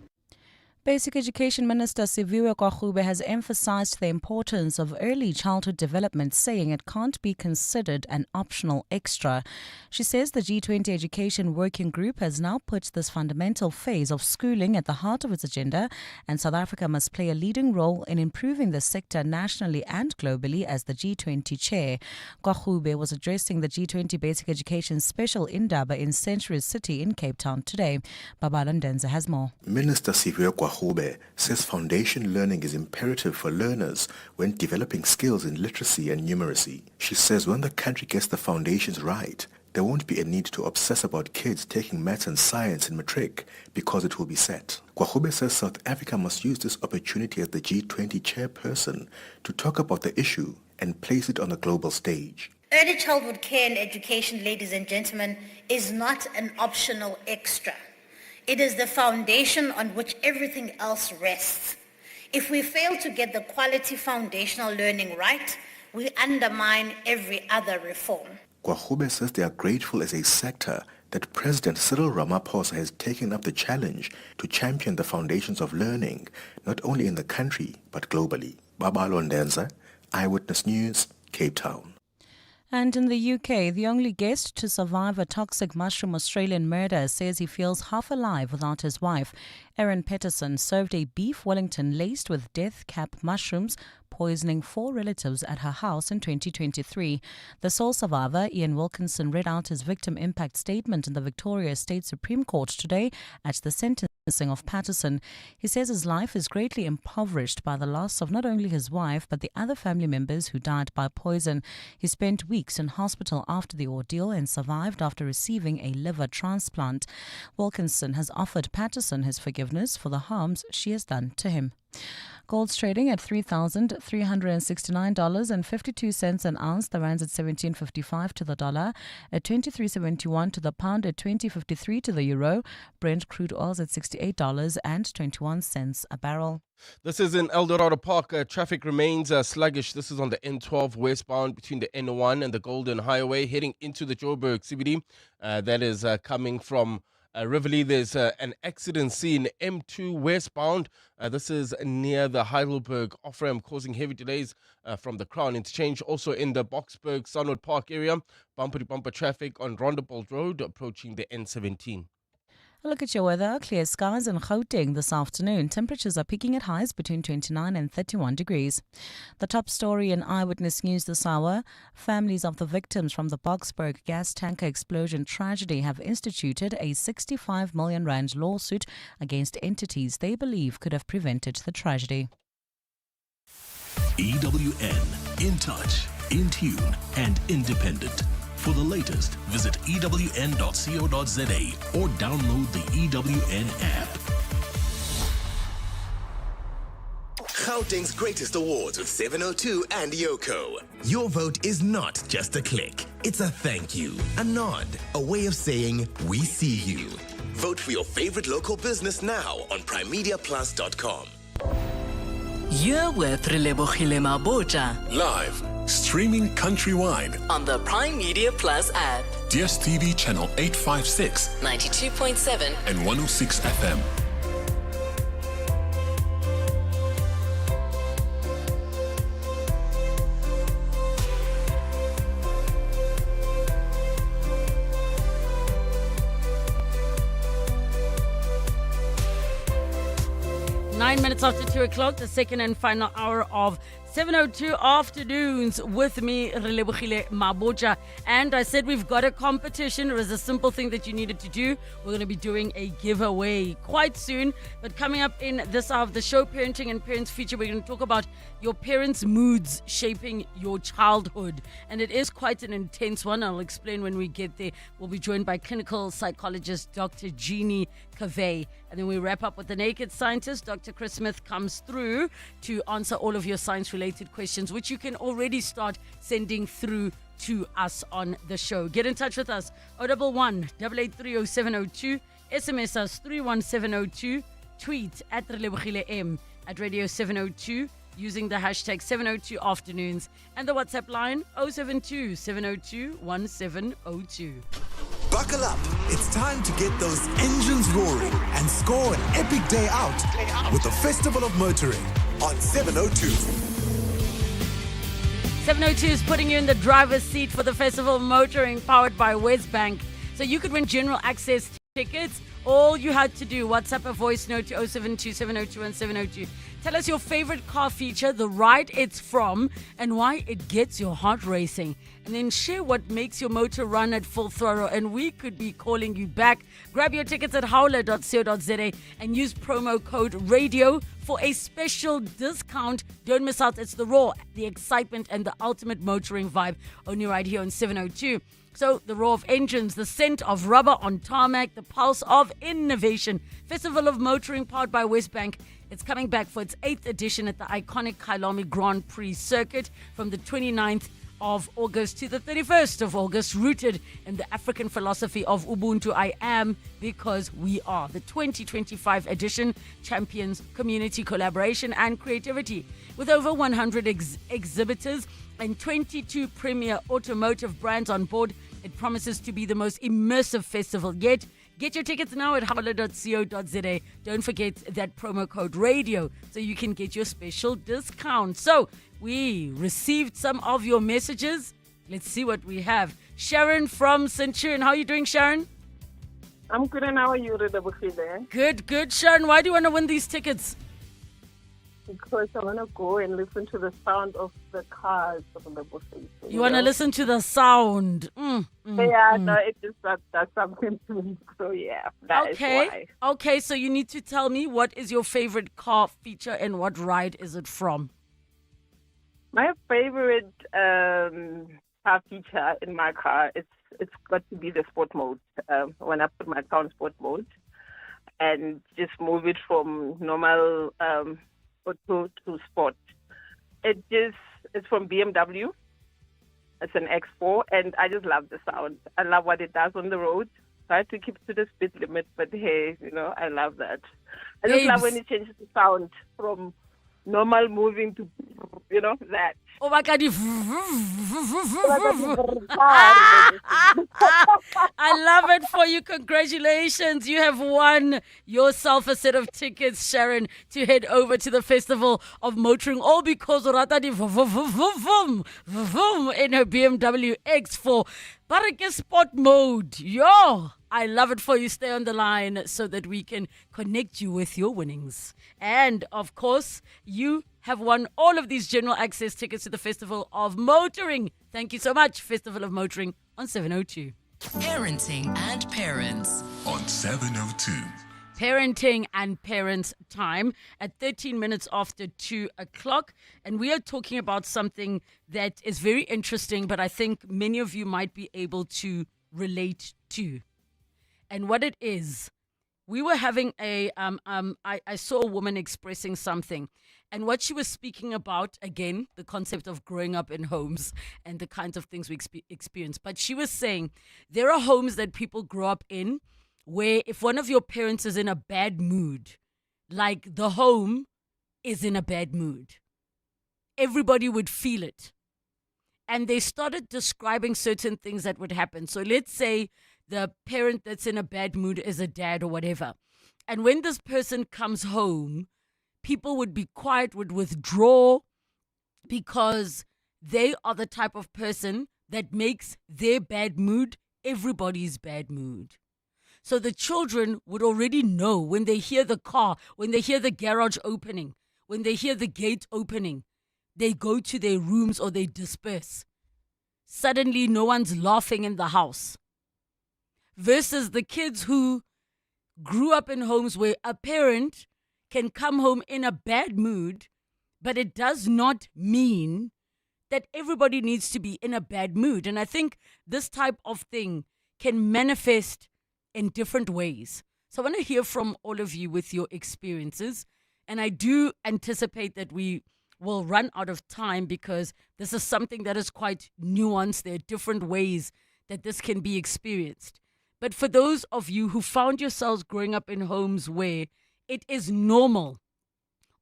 Basic Education Minister Siviwe Kwagube has emphasized the importance of early childhood development, saying it can't be considered an optional extra. She says the G20 Education Working Group has now put this fundamental phase of schooling at the heart of its agenda, and South Africa must play a leading role in improving the sector nationally and globally as the G20 chair. Kwagube was addressing the G20 Basic Education Special Indaba in Century City in Cape Town today. Babala Ndenza has more. Minister Siviwe Kwagube says foundation learning is imperative for learners when developing skills in literacy and numeracy. She says when the country gets the foundations right, there won't be a need to obsess about kids taking maths and science in matric because it will be set. Kwagube says South Africa must use this opportunity as the G20 chairperson to talk about the issue and place it on a global stage. Early childhood care and education, ladies and gentlemen, is not an optional extra. It is the foundation on which everything else rests. If we fail to get the quality foundational learning right, we undermine every other reform. Kwagube says they are grateful as a sector that President Cyril Ramaphosa has taken up the challenge to champion the foundations of learning, not only in the country, but globally. Babalo Ndenza, Eyewitness News, Cape Town. And in the UK, the only guest to survive a toxic mushroom Australian murder says he feels half alive without his wife. Erin Peterson served a beef Wellington laced with death cap mushrooms, poisoning 4 relatives at her house in 2023. The sole survivor, Ian Wilkinson, read out his victim impact statement in the Victoria State Supreme Court today at the sentencing of Patterson. He says his life is greatly impoverished by the loss of not only his wife but the other family members who died by poison. He spent weeks in hospital after the ordeal and survived after receiving a liver transplant. Wilkinson has offered Patterson his forgiveness for the harms she has done to him. Gold's trading at $3,369.52 an ounce. The rand's at 17.55 to the dollar, at 23.71 to the pound, at 20.53 to the euro. Brent crude oil's at $68.21 a barrel. This is in El Dorado Park. Traffic remains sluggish. This is on the N12 westbound between the N1 and the Golden Highway heading into the Joburg CBD. That is coming from Rivoli. There's an accident scene, M2 westbound. This is near the Heidelberg off-ramp, causing heavy delays from the Crown Interchange. Also in the Boksburg Sunwood Park area, bumper-to-bumper traffic on Rondebold Road approaching the N17. A look at your weather. Clear skies in Gauteng this afternoon. Temperatures are peaking at highs between 29 and 31 degrees. The top story in Eyewitness News this hour. Families of the victims from the Boksburg gas tanker explosion tragedy have instituted a 65 million rand lawsuit against entities they believe could have prevented the tragedy. EWN, in touch, in tune, and independent. For the latest, visit ewn.co.za or download the EWN app. Gauteng's greatest awards with 702 and Yoko. Your vote is not just a click. It's a thank you, a nod, a way of saying we see you. Vote for your favorite local business now on primemediaplus.com. You're with Relebogile Mabotja Live, streaming countrywide on the Prime Media Plus app. DSTV channel 856, 92.7 and 106 FM. Minutes after 2 o'clock, the second and final hour of 702 Afternoons with me, Relebogile Mabotja. And I said we've got a competition. It was a simple thing that you needed to do. We're going to be doing a giveaway quite soon. But coming up in this hour of the show, Parenting and Parents feature, we're going to talk about your parents' moods shaping your childhood. And it is quite an intense one. I'll explain when we get there. We'll be joined by clinical psychologist Dr. Jeannie Cavey. And then we wrap up with the naked scientist. Dr. Chris Smith comes through to answer all of your science-related questions, which you can already start sending through to us on the show. Get in touch with us, 011 883 0702, SMS us 31702. Tweet at Relebogile M at Radio 702 using the hashtag 702 afternoons and the WhatsApp line 072 702 1702. Buckle up. It's time to get those engines roaring and score an epic day out with the Festival of Motoring on 702. 702 is putting you in the driver's seat for the Festival of Motoring powered by Westbank. So you could win general access tickets. All you had to do, WhatsApp a voice note to 072 702 1702. Tell us your favorite car feature, the ride it's from, and why it gets your heart racing. And then share what makes your motor run at full throttle. And we could be calling you back. Grab your tickets at howler.co.za and use promo code RADIO for a special discount. Don't miss out. It's the raw, the excitement, and the ultimate motoring vibe. Only right here on 702. So, the roar of engines, the scent of rubber on tarmac, the pulse of innovation. Festival of Motoring powered by Westbank. It's coming back for its 8th edition at the iconic Kailami Grand Prix circuit from the 29th of August to the 31st of August, rooted in the African philosophy of Ubuntu. I am because we are. The 2025 edition champions community collaboration and creativity. With over 100 exhibitors and 22 premier automotive brands on board, it promises to be the most immersive festival yet. Get your tickets now at howler.co.za. Don't forget that promo code RADIO so you can get your special discount. So, we received some of your messages. Let's see what we have. Sharon from Centurion. How are you doing, Sharon? I'm good, and how are you, Relebogile? Good, Sharon. Why do you want to win these tickets? Because I want to go and listen to the sound of the cars. You want to listen to the sound? No, it just that's something to me. So yeah, that is why. Okay, so you need to tell me what is your favorite car feature and what ride is it from? My favorite car feature in my car, it's got to be the sport mode. When I put my car on sport mode and just move it from normal auto to sport. It's from BMW. It's an X4, and I just love the sound. I love what it does on the road. Try to keep to the speed limit, but hey, I love that. I just love when it changes the sound from normal moving to, that. Oh my God, I love it for you. Congratulations. You have won yourself a set of tickets, Sharon, to head over to the Festival of Motoring, all because Ratadi in her BMW X4. Barake sport mode. Yo, I love it for you. Stay on the line so that we can connect you with your winnings. And of course, you have won all of these general access tickets to the Festival of Motoring. Thank you so much, Festival of Motoring on 702. Parenting and Parents on 702. Parenting and Parents time at 13 minutes after 2 o'clock. And we are talking about something that is very interesting, but I think many of you might be able to relate to. And what it is, we were having I saw a woman expressing something. And what she was speaking about, again, the concept of growing up in homes and the kinds of things we experience. But she was saying there are homes that people grow up in where if one of your parents is in a bad mood, like the home is in a bad mood, everybody would feel it. And they started describing certain things that would happen. So let's say the parent that's in a bad mood is a dad or whatever. And when this person comes home, people would be quiet, would withdraw, because they are the type of person that makes their bad mood everybody's bad mood. So the children would already know when they hear the car, when they hear the garage opening, when they hear the gate opening, they go to their rooms or they disperse. Suddenly, no one's laughing in the house. Versus the kids who grew up in homes where a parent can come home in a bad mood, but it does not mean that everybody needs to be in a bad mood. And I think this type of thing can manifest in different ways. So I want to hear from all of you with your experiences. And I do anticipate that we will run out of time because this is something that is quite nuanced. There are different ways that this can be experienced. But for those of you who found yourselves growing up in homes where it is normal,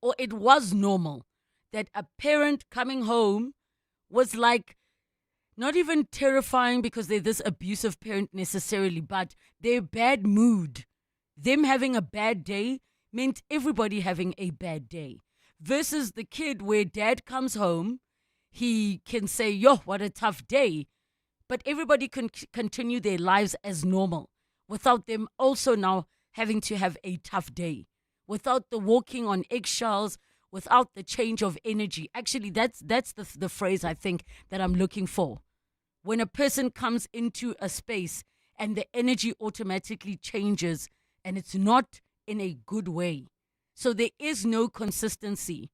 or it was normal, that a parent coming home was like not even terrifying because they're this abusive parent necessarily, but their bad mood, them having a bad day, meant everybody having a bad day. Versus the kid where dad comes home, he can say, yo, what a tough day. But everybody can continue their lives as normal without them also now having to have a tough day, without the walking on eggshells, without the change of energy. Actually, that's the phrase I think that I'm looking for. When a person comes into a space and the energy automatically changes and it's not in a good way. So there is no consistency.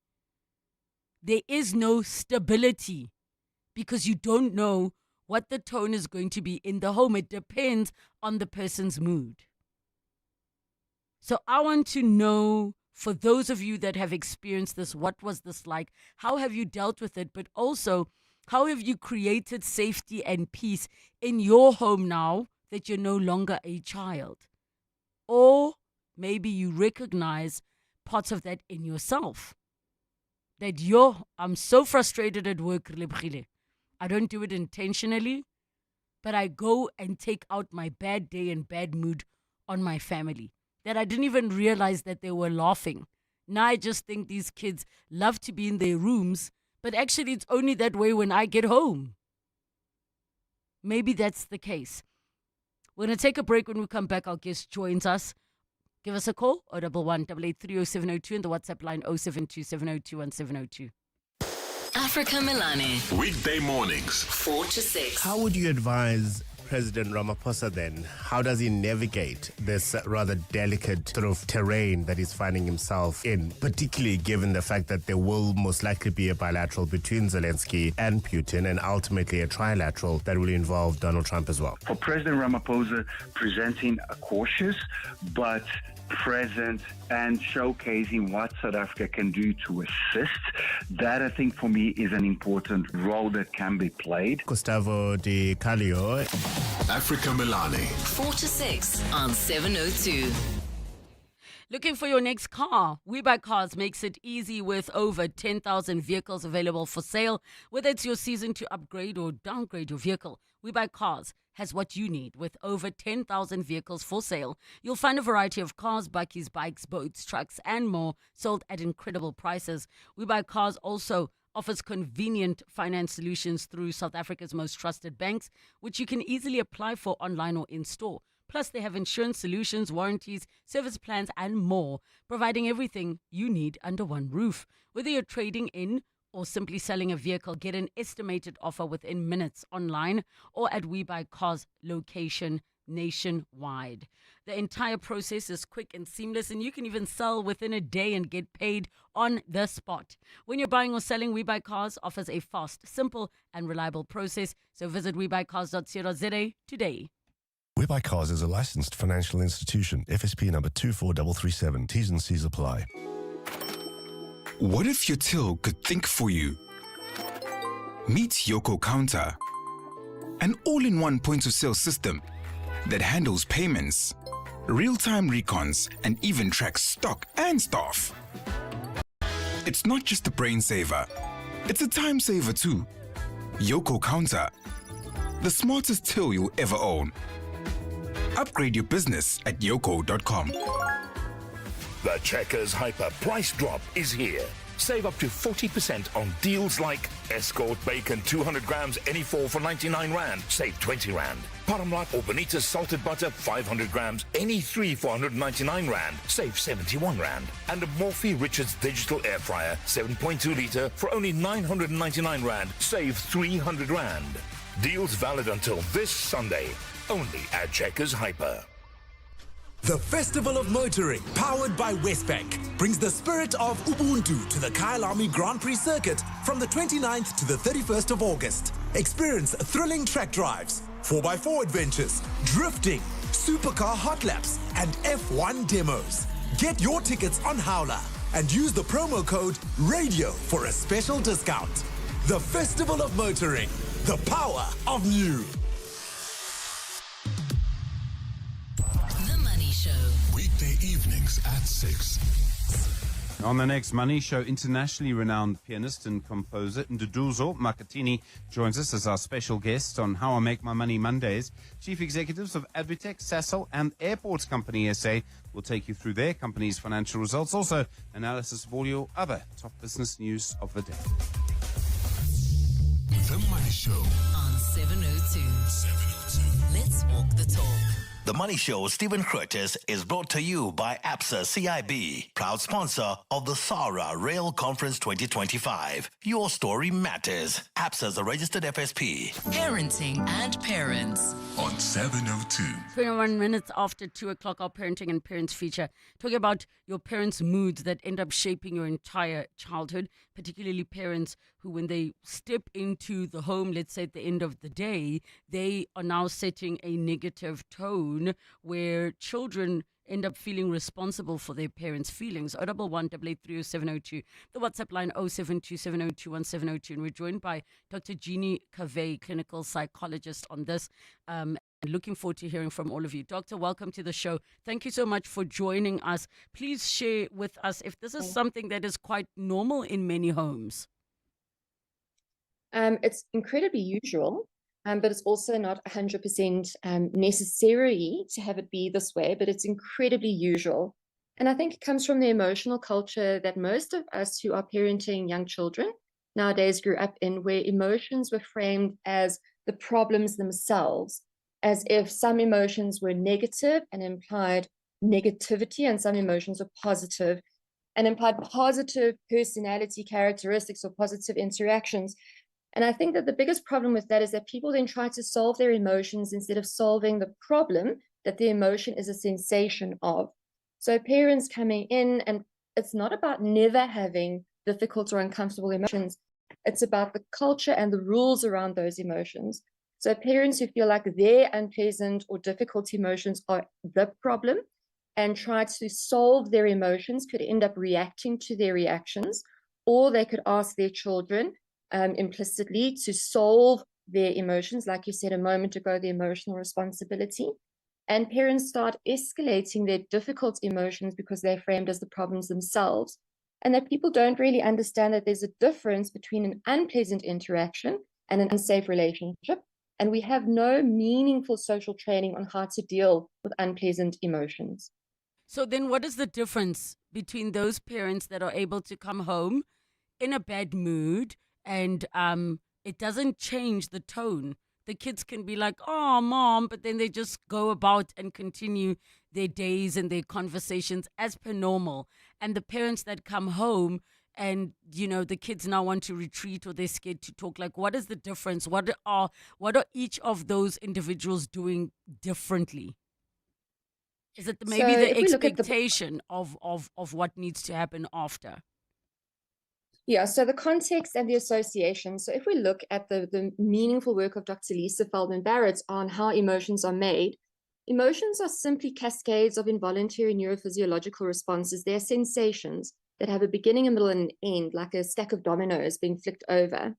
There is no stability because you don't know what the tone is going to be in the home. It depends on the person's mood. So I want to know, for those of you that have experienced this, what was this like? How have you dealt with it? But also, how have you created safety and peace in your home now that you're no longer a child? Or maybe you recognize parts of that in yourself. That I'm so frustrated at work, Relebogile. I don't do it intentionally, but I go and take out my bad day and bad mood on my family. That I didn't even realize that they were laughing. Now I just think these kids love to be in their rooms, but actually it's only that way when I get home. Maybe that's the case. We're going to take a break. When we come back, our guest joins us. Give us a call, 011-883-0702, and the WhatsApp line 072-702-1702. Africa Milani. Weekday mornings, 4 to 6. How would you advise President Ramaphosa then? How does he navigate this rather delicate sort of terrain that he's finding himself in, particularly given the fact that there will most likely be a bilateral between Zelensky and Putin and ultimately a trilateral that will involve Donald Trump as well? For President Ramaphosa, presenting a cautious but present and showcasing what South Africa can do to assist, that I think for me is an important role that can be played. Gustavo Di Callio. Africa Milani. 4 to 6 on 702. Looking for your next car? WeBuyCars makes it easy with over 10,000 vehicles available for sale. Whether it's your season to upgrade or downgrade your vehicle, WeBuyCars has what you need. With over 10,000 vehicles for sale, you'll find a variety of cars, bakkies, bikes, boats, trucks, and more sold at incredible prices. WeBuyCars also offers convenient finance solutions through South Africa's most trusted banks, which you can easily apply for online or in-store. Plus, they have insurance solutions, warranties, service plans, and more, providing everything you need under one roof. Whether you're trading in or simply selling a vehicle, get an estimated offer within minutes online or at WeBuyCars location nationwide. The entire process is quick and seamless, and you can even sell within a day and get paid on the spot. When you're buying or selling, WeBuyCars offers a fast, simple, and reliable process. So visit webuycars.co.za today. WebuyCars is a licensed financial institution. FSP number 24337. T's and C's apply. What if your till could think for you? Meet Yoko Counter, an all-in-one point-of-sale system that handles payments, real-time recons, and even tracks stock and staff. It's not just a brain saver, it's a time saver too. Yoko Counter, the smartest till you'll ever own. Upgrade your business at yoko.com. The Checkers Hyper price drop is here. Save up to 40% on deals like Escort Bacon 200 grams any 4 for 99 Rand, save 20 Rand. Parmlat or Bonita's Salted Butter 500 grams any 3 for 199 Rand, save 71 Rand. And a Morphe Richards Digital Air Fryer 7.2 litre for only 999 Rand, save 300 Rand. Deals valid until this Sunday, only at Checkers Hyper. The Festival of Motoring, powered by Westbank, brings the spirit of Ubuntu to the Kyalami Grand Prix circuit from the 29th to the 31st of August. Experience thrilling track drives, 4x4 adventures, drifting, supercar hot laps, and F1 demos. Get your tickets on Howler and use the promo code RADIO for a special discount. The Festival of Motoring, the power of new. weekdays at 6. On the next Money Show, internationally renowned pianist and composer Nduduzo Makatini joins us as our special guest on How I Make My Money Mondays. Chief executives of Advitech, Sasol and Airports Company SA will take you through their company's financial results. Also, analysis of all your other top business news of the day. The Money Show on 702. 702. Let's walk the talk. The Money Show, Stephen Curtis, is brought to you by APSA CIB, proud sponsor of the SARA Rail Conference 2025. Your story matters. APSA is a registered FSP. Parenting and parents on 702. 21 minutes after 2 o'clock, our Parenting and Parents feature, talking about your parents' moods that end up shaping your entire childhood, particularly parents who, when they step into the home, let's say at the end of the day, they are now setting a negative tone where children end up feeling responsible for their parents' feelings. 011-883-0702. The WhatsApp line 0727021702. And we're joined by Dr. Jeannie Cavey, clinical psychologist, on this. Looking forward to hearing from all of you. Doctor, welcome to the show. Thank you so much for joining us. Please share with us if this is something that is quite normal in many homes. It's incredibly usual, but it's also not 100% necessary to have it be this way, but it's incredibly usual. And I think it comes from the emotional culture that most of us who are parenting young children nowadays grew up in, where emotions were framed as the problems themselves, as if some emotions were negative and implied negativity, and some emotions were positive and implied positive personality characteristics or positive interactions. And I think that the biggest problem with that is that people then try to solve their emotions instead of solving the problem that the emotion is a sensation of. So parents coming in, and it's not about never having difficult or uncomfortable emotions. It's about the culture and the rules around those emotions. So parents who feel like their unpleasant or difficult emotions are the problem and try to solve their emotions could end up reacting to their reactions, or they could ask their children implicitly to solve their emotions, like you said a moment ago, the emotional responsibility. And parents start escalating their difficult emotions because they're framed as the problems themselves. And that people don't really understand that there's a difference between an unpleasant interaction and an unsafe relationship. And we have no meaningful social training on how to deal with unpleasant emotions. So then what is the difference between those parents that are able to come home in a bad mood and it doesn't change the tone? The kids can be like, oh, mom, but then they just go about and continue their days and their conversations as per normal. And the parents that come home and, you know, the kids now want to retreat or they're scared to talk. Like, what is the difference? What are each of those individuals doing differently? Is it maybe the expectation of what needs to happen after? Yeah, so the context and the association. So if we look at the meaningful work of Dr. Lisa Feldman Barrett on how emotions are made, emotions are simply cascades of involuntary neurophysiological responses. They're sensations that have a beginning, a middle, and an end, like a stack of dominoes being flicked over.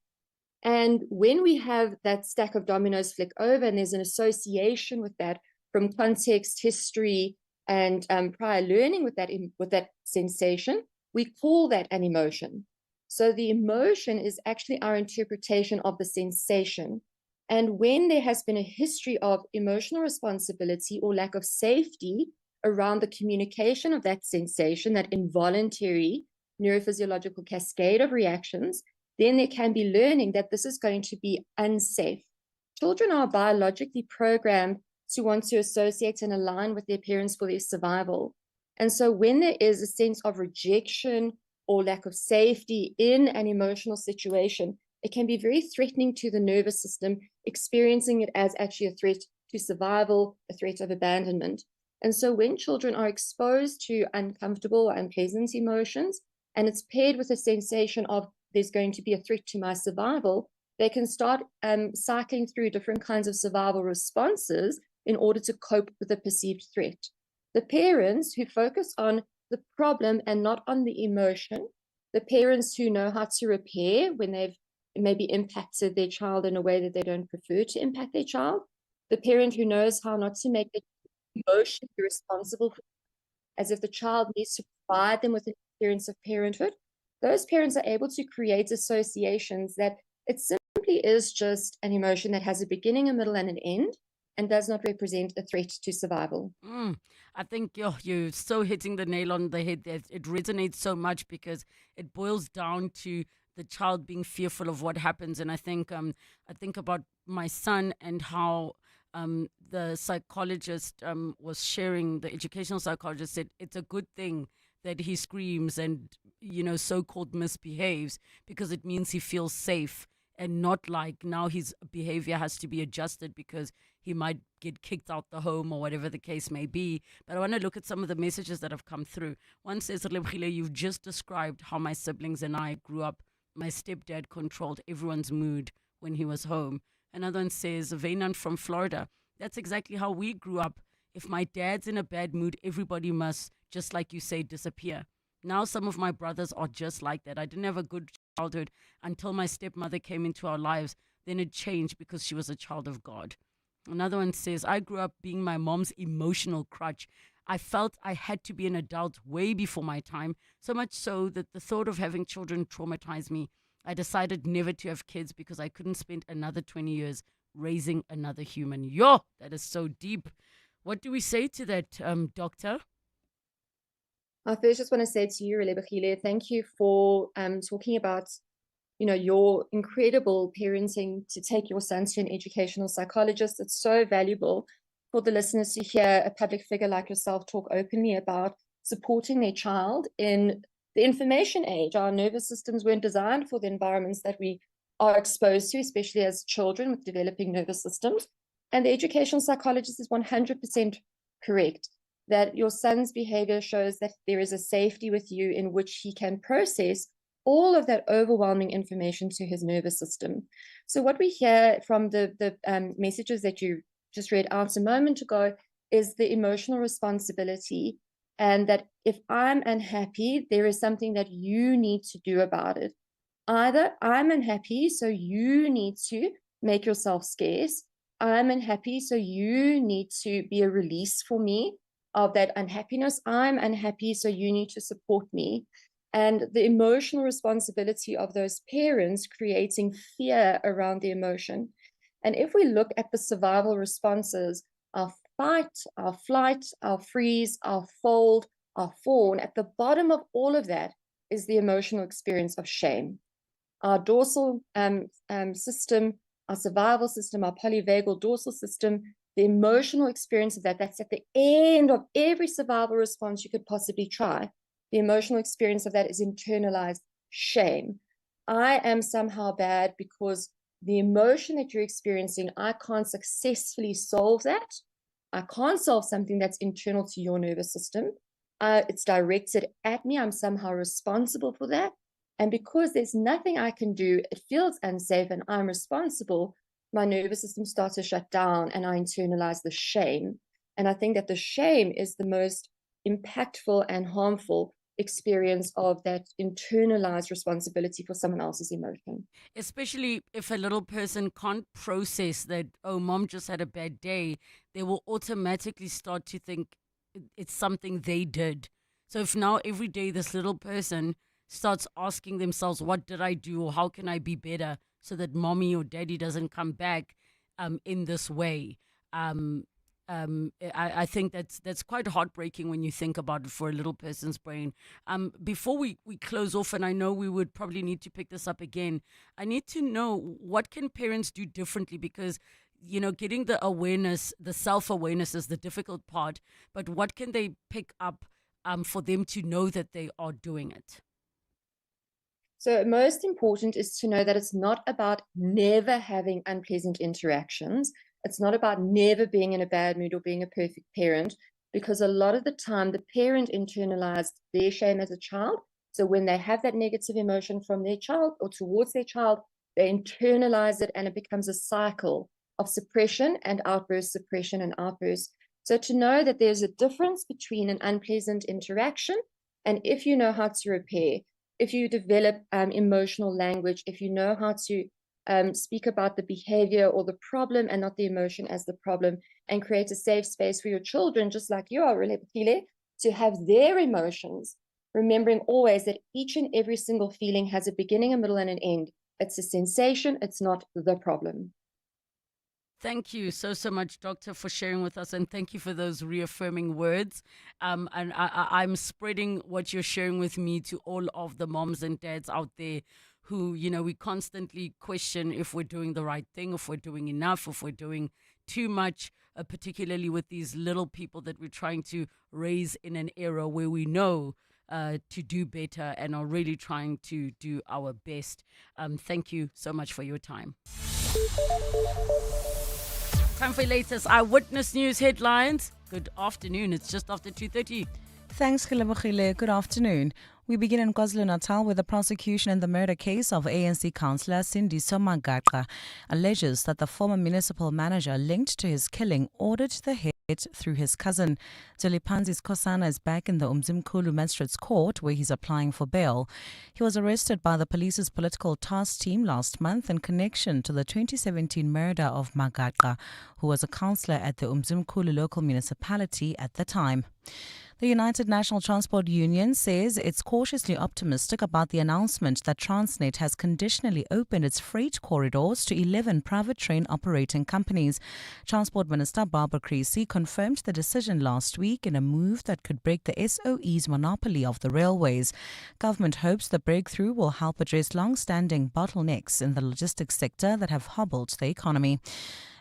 And when we have that stack of dominoes flick over and there's an association with that from context, history, and prior learning with that sensation, we call that an emotion. So the emotion is actually our interpretation of the sensation. And when there has been a history of emotional responsibility or lack of safety around the communication of that sensation, that involuntary neurophysiological cascade of reactions, then there can be learning that this is going to be unsafe. Children are biologically programmed to want to associate and align with their parents for their survival. And so when there is a sense of rejection or lack of safety in an emotional situation, it can be very threatening to the nervous system, experiencing it as actually a threat to survival, a threat of abandonment. And so when children are exposed to uncomfortable, unpleasant emotions, and it's paired with a sensation of there's going to be a threat to my survival, they can start cycling through different kinds of survival responses in order to cope with the perceived threat. The parents who focus on the problem and not on the emotion, the parents who know how to repair when they've maybe impacted their child in a way that they don't prefer to impact their child, the parent who knows how not to make the emotion be responsible for, as if the child needs to provide them with an experience of parenthood, those parents are able to create associations that it simply is just an emotion that has a beginning, a middle, and an end, and does not represent a threat to survival. I think you're so hitting the nail on the head that it resonates so much because it boils down to the child being fearful of what happens. And I think about my son and how the psychologist was sharing, the educational psychologist said it's a good thing that he screams and, so-called misbehaves because it means he feels safe and not like now his behavior has to be adjusted because he might get kicked out the home or whatever the case may be. But I want to look at some of the messages that have come through. One says, Relebogile, you've just described how my siblings and I grew up. My stepdad controlled everyone's mood when he was home. Another one says, Vainan from Florida. That's exactly how we grew up. If my dad's in a bad mood, everybody must, just like you say, disappear. Now some of my brothers are just like that. I didn't have a good childhood until my stepmother came into our lives. Then it changed because she was a child of God. Another one says, I grew up being my mom's emotional crutch. I felt I had to be an adult way before my time, so much so that the thought of having children traumatized me. I decided never to have kids because I couldn't spend another 20 years raising another human. Yo, that is so deep. What do we say to that, doctor? I first just want to say to you, Relebogile, thank you for talking about, your incredible parenting to take your son to an educational psychologist. It's so valuable for the listeners to hear a public figure like yourself talk openly about supporting their child in the information age. Our nervous systems weren't designed for the environments that we are exposed to, especially as children with developing nervous systems. And the educational psychologist is 100% correct that your son's behavior shows that there is a safety with you in which he can process all of that overwhelming information to his nervous system. So what we hear from the messages that you just read out a moment ago is the emotional responsibility, and that if I'm unhappy, there is something that you need to do about it. Either I'm unhappy, so you need to make yourself scarce. I'm unhappy, so you need to be a release for me of that unhappiness. I'm unhappy, so you need to support me. And the emotional responsibility of those parents creating fear around the emotion. And if we look at the survival responses, our fight, our flight, our freeze, our fold, our fawn, at the bottom of all of that is the emotional experience of shame. Our dorsal system, our survival system, our polyvagal dorsal system, the emotional experience of that's at the end of every survival response you could possibly try. The emotional experience of that is internalized shame. I am somehow bad because the emotion that you're experiencing, I can't successfully solve that. I can't solve something that's internal to your nervous system. It's directed at me. I'm somehow responsible for that. And because there's nothing I can do, it feels unsafe and I'm responsible, my nervous system starts to shut down and I internalize the shame. And I think that the shame is the most impactful and harmful experience of that internalized responsibility for someone else's emotion. Especially if a little person can't process that, oh, mom just had a bad day, they will automatically start to think it's something they did. So if now every day this little person starts asking themselves, what did I do or how can I be better so that mommy or daddy doesn't come back in this way? I think that's quite heartbreaking when you think about it for a little person's brain. Before we close off, and I know we would probably need to pick this up again, I need to know what can parents do differently, because getting the awareness, the self-awareness is the difficult part, but what can they pick up for them to know that they are doing it? So most important is to know that it's not about never having unpleasant interactions. It's not about never being in a bad mood or being a perfect parent, because a lot of the time the parent internalized their shame as a child. So when they have that negative emotion from their child or towards their child, they internalize it and it becomes a cycle of suppression and outburst, suppression and outburst. So to know that there's a difference between an unpleasant interaction, and if you know how to repair, if you develop emotional language, if you know how to speak about the behavior or the problem and not the emotion as the problem, and create a safe space for your children, just like you are, Relebogile, to have their emotions, remembering always that each and every single feeling has a beginning, a middle, and an end. It's a sensation, it's not the problem. Thank you so much, Doctor, for sharing with us, and thank you for those reaffirming words. And I'm spreading what you're sharing with me to all of the moms and dads out there who, we constantly question if we're doing the right thing, if we're doing enough, if we're doing too much, particularly with these little people that we're trying to raise in an era where we know to do better and are really trying to do our best. Thank you so much for your time. Time for your latest Eyewitness News headlines. Good afternoon. It's just after 2:30. Thanks, Relebogile. Good afternoon. We begin in KwaZulu-Natal with the prosecution in the murder case of ANC councillor Sindiso Mabotja alleges that the former municipal manager linked to his killing ordered the hit through his cousin. Zolipanzi's Kosana is back in the Umzimkhulu Magistrates Court where he's applying for bail. He was arrested by the police's political task team last month in connection to the 2017 murder of Mabotja, who was a councillor at the Umzimkhulu local municipality at the time. The United National Transport Union says it's cautiously optimistic about the announcement that Transnet has conditionally opened its freight corridors to 11 private train operating companies. Transport Minister Barbara Creasy confirmed the decision last week in a move that could break the SOE's monopoly of the railways. Government hopes the breakthrough will help address long-standing bottlenecks in the logistics sector that have hobbled the economy.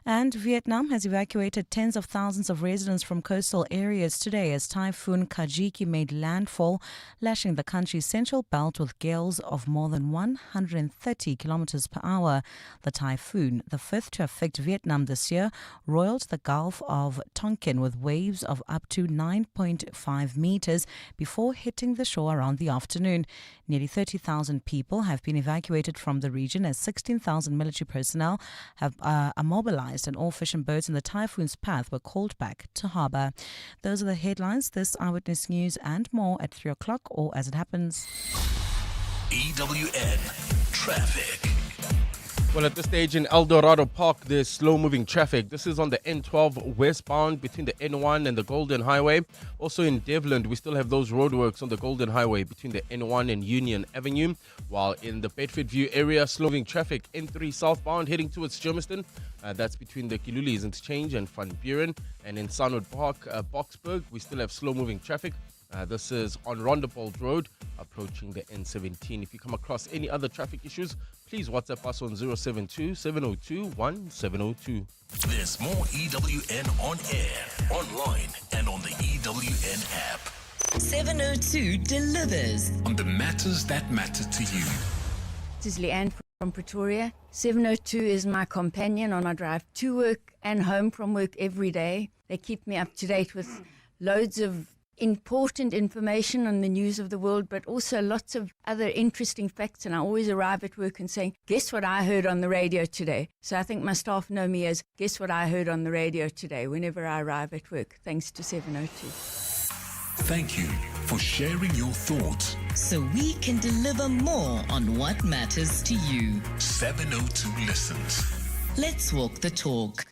And Vietnam has evacuated tens of thousands of residents from coastal areas today as Typhoon Kajiki made landfall, lashing the country's central belt with gales of more than 130 kilometers per hour. The typhoon, the fifth to affect Vietnam this year, roiled the Gulf of Tonkin with waves of up to 9.5 meters before hitting the shore around the afternoon. Nearly 30,000 people have been evacuated from the region as 16,000 military personnel are mobilized and all fishing boats in the typhoon's path were called back to harbour. Those are the headlines. This Eyewitness News and more at 3 o'clock or as it happens. EWN Traffic. Well, at this stage in El Dorado Park, there's slow-moving traffic. This is on the N12 westbound between the N1 and the Golden Highway. Also in Devland, we still have those roadworks on the Golden Highway between the N1 and Union Avenue. While in the Bedfordview area, slow-moving traffic N3 southbound heading towards Germiston. That's between the Kilulis Interchange and Van Buren. And in Sunwood Park, Boksburg, we still have slow-moving traffic. This is on Rondebold Road, approaching the N17. If you come across any other traffic issues, please WhatsApp us on 072-702-1702. There's more EWN on air, online, and on the EWN app. 702 delivers on the matters that matter to you. This is Leanne from Pretoria. 702 is my companion on my drive to work and home from work every day. They keep me up to date with loads of important information on the news of the world, but also lots of other interesting facts. And I always arrive at work and saying, guess what I heard on the radio today? So I think my staff know me as, guess what I heard on the radio today, whenever I arrive at work, thanks to 702. Thank you for sharing your thoughts. so we can deliver more on what matters to you. 702 listens. Let's walk the talk.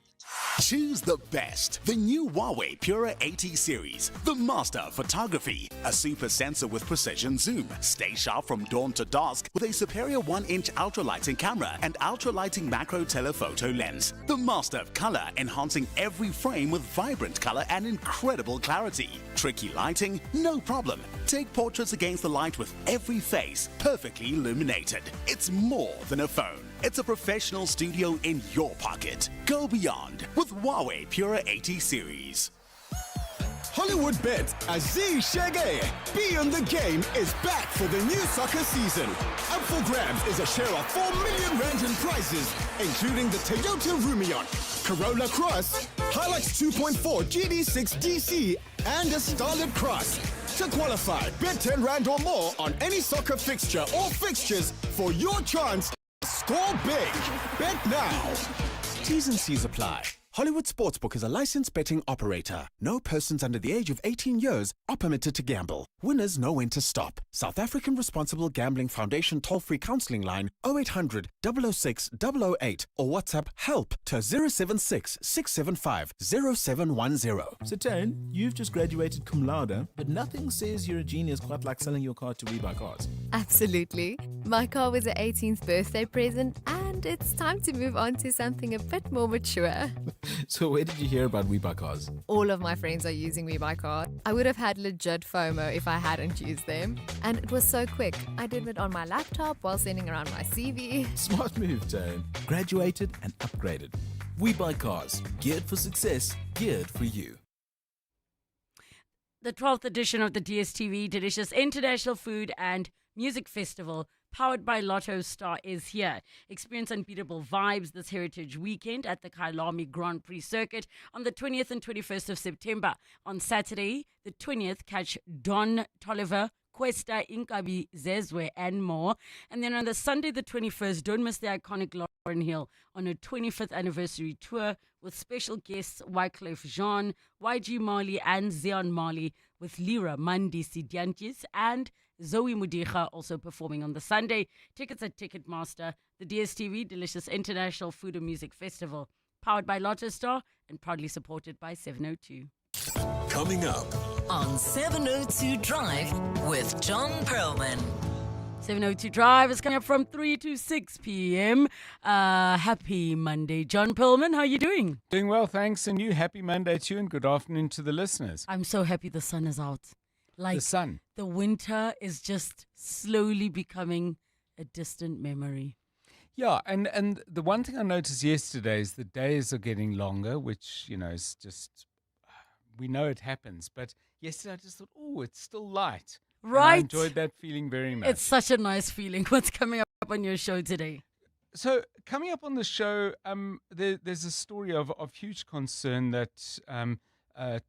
Choose the best. The new Huawei Pura 80 series. The master of photography. A super sensor with precision zoom. Stay sharp from dawn to dusk with a superior 1-inch ultralighting camera and ultralighting macro telephoto lens. The master of color, enhancing every frame with vibrant color and incredible clarity. Tricky lighting? No problem. Take portraits against the light with every face perfectly illuminated. It's more than a phone. It's a professional studio in your pocket. Go beyond with Huawei Pura 80 series. Hollywood Bet Aziz Shege. Beyond the Game is back for the new soccer season. Up for grabs is a share of 4 million rand in prizes, including the Toyota Rumion, Corolla Cross, Hilux 2.4 GD6 DC, and a Starlet Cross. To qualify, bet 10 rand or more on any soccer fixture or fixtures for your chance. Score big. Bet now. T's and C's apply. Hollywood Sportsbook is a licensed betting operator. No persons under the age of 18 years are permitted to gamble. Winners know when to stop. South African Responsible Gambling Foundation toll-free counseling line 0800 006 008 or WhatsApp help to 076 675 0710. So, Taryn, you've just graduated cum laude, but nothing says you're a genius quite like selling your car to WeBuyCars. Absolutely. My car was an 18th birthday present, and it's time to move on to something a bit more mature. So, where did you hear about WeBuyCars? All of my friends are using WeBuyCars. I would have had legit FOMO if I hadn't used them. And it was so quick. I did it on my laptop while sending around my CV. Smart move, Taryn. Graduated and upgraded. WeBuyCars. Geared for success. Geared for you. The 12th edition of the DSTV Delicious International Food and Music Festival, powered by Lotto Star, is here. Experience unbeatable vibes this heritage weekend at the Kyalami Grand Prix Circuit on the 20th and 21st of September. On Saturday, the 20th, catch Don Toliver, Cuesta, Inkabi, Zezwe, and more. And then on the Sunday, the 21st, don't miss the iconic Lauren Hill on her 25th anniversary tour with special guests Wyclef Jean, YG Mali, and Zion Mali, with Lira Mandi Sidiantis and Zoe Mudicha also performing on the Sunday. Tickets at Ticketmaster. The DSTV Delicious International Food and Music Festival, powered by Lotto Star and proudly supported by 702. Coming up on 702 Drive with John Perlman. 702 Drive is coming up from 3 to 6 p.m. Happy Monday. John Perlman, how are you doing? Doing well, thanks. And you, happy Monday to you and good afternoon to the listeners. I'm so happy the sun is out. Like the sun. The winter is just slowly becoming a distant memory. Yeah, and the one thing I noticed yesterday is the days are getting longer, which, you know, is just, we know it happens. But yesterday I just thought, oh, it's still light. Right. And I enjoyed that feeling very much. It's such a nice feeling. What's coming up on your show today? So coming up on the show, there's a story of huge concern that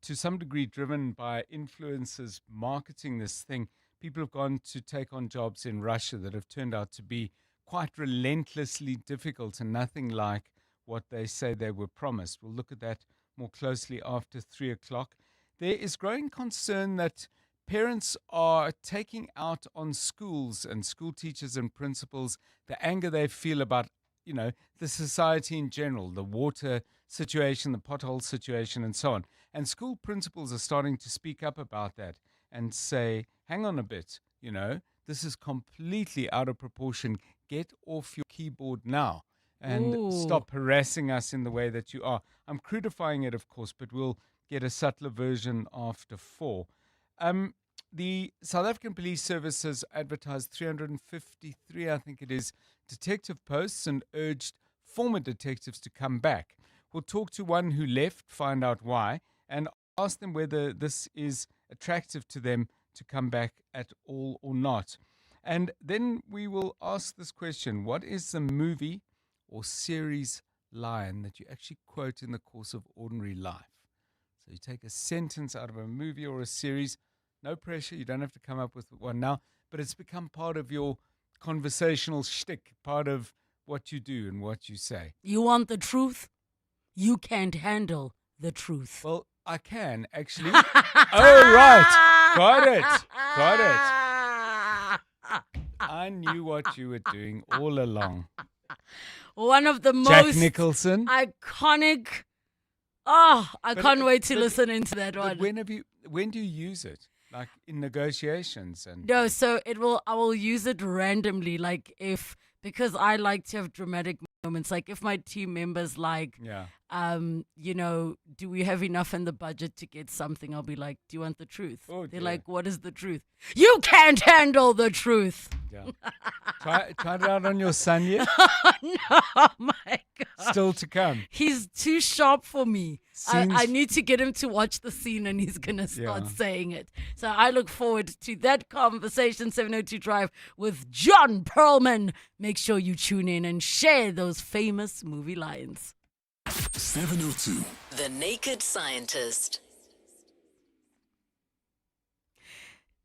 to some degree driven by influencers marketing this thing. People have gone to take on jobs in Russia that have turned out to be quite relentlessly difficult and nothing like what they say they were promised. We'll look at that more closely after 3 o'clock. There is growing concern that parents are taking out on schools and school teachers and principals the anger they feel about, you know, the society in general, the water situation, the pothole situation, and so on. And school principals are starting to speak up about that and say, hang on a bit, you know, this is completely out of proportion. Get off your keyboard now and stop harassing us in the way that you are. I'm crudifying it, of course, but we'll get a subtler version after 4. The South African Police Service has advertised 353, I think it is, detective posts and urged former detectives to come back. We'll talk to one who left, find out why, and ask them whether this is attractive to them to come back at all or not. And then we will ask this question: what is the movie or series line that you actually quote in the course of ordinary life? So you take a sentence out of a movie or a series. No pressure, you don't have to come up with one now, but it's become part of your conversational shtick, part of what you do and what you say. You want the truth? You can't handle the truth. Well, I can, actually. Oh, right. Got it. I knew what you were doing all along. One of the Jack most Nicholson. iconic. Oh, I can't wait to listen into that one. When do you use it? Like in negotiations and No, so I will use it randomly, like because I like to have dramatic moments. Like if my team members you know, do we have enough in the budget to get something? I'll be like, do you want the truth? Oh, They're dear. like, what is the truth? You can't handle the truth. Yeah. Try it out on your son yet? No, my God. Still to come. He's too sharp for me. Scenes- I need to get him to watch the scene and he's going to start saying it. So I look forward to that conversation, 702 Drive with John Perlman. Make sure you tune in and share those famous movie lines. 702. The Naked Scientist.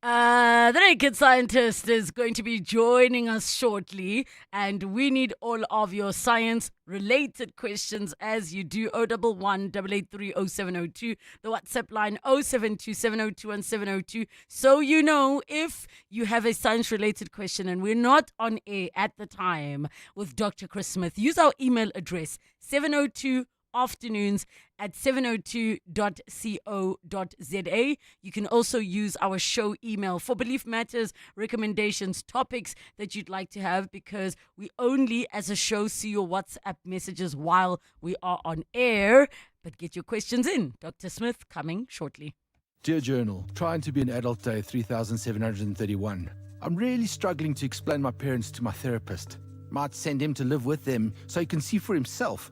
The Naked Scientist is going to be joining us shortly, and we need all of your science-related questions as you do. 011-883-0702, the WhatsApp line 0727021702. So you know if you have a science-related question and we're not on air at the time with Dr. Chris Smith, use our email address 702afternoons@702.co.za. You can also use our show email for belief matters, recommendations, topics that you'd like to have, because we only as a show see your WhatsApp messages while we are on air. But get your questions in. Dr. Smith coming shortly. Dear Journal, trying to be an adult day 3731. I'm really struggling to explain my parents to my therapist. Might send him to live with them so he can see for himself.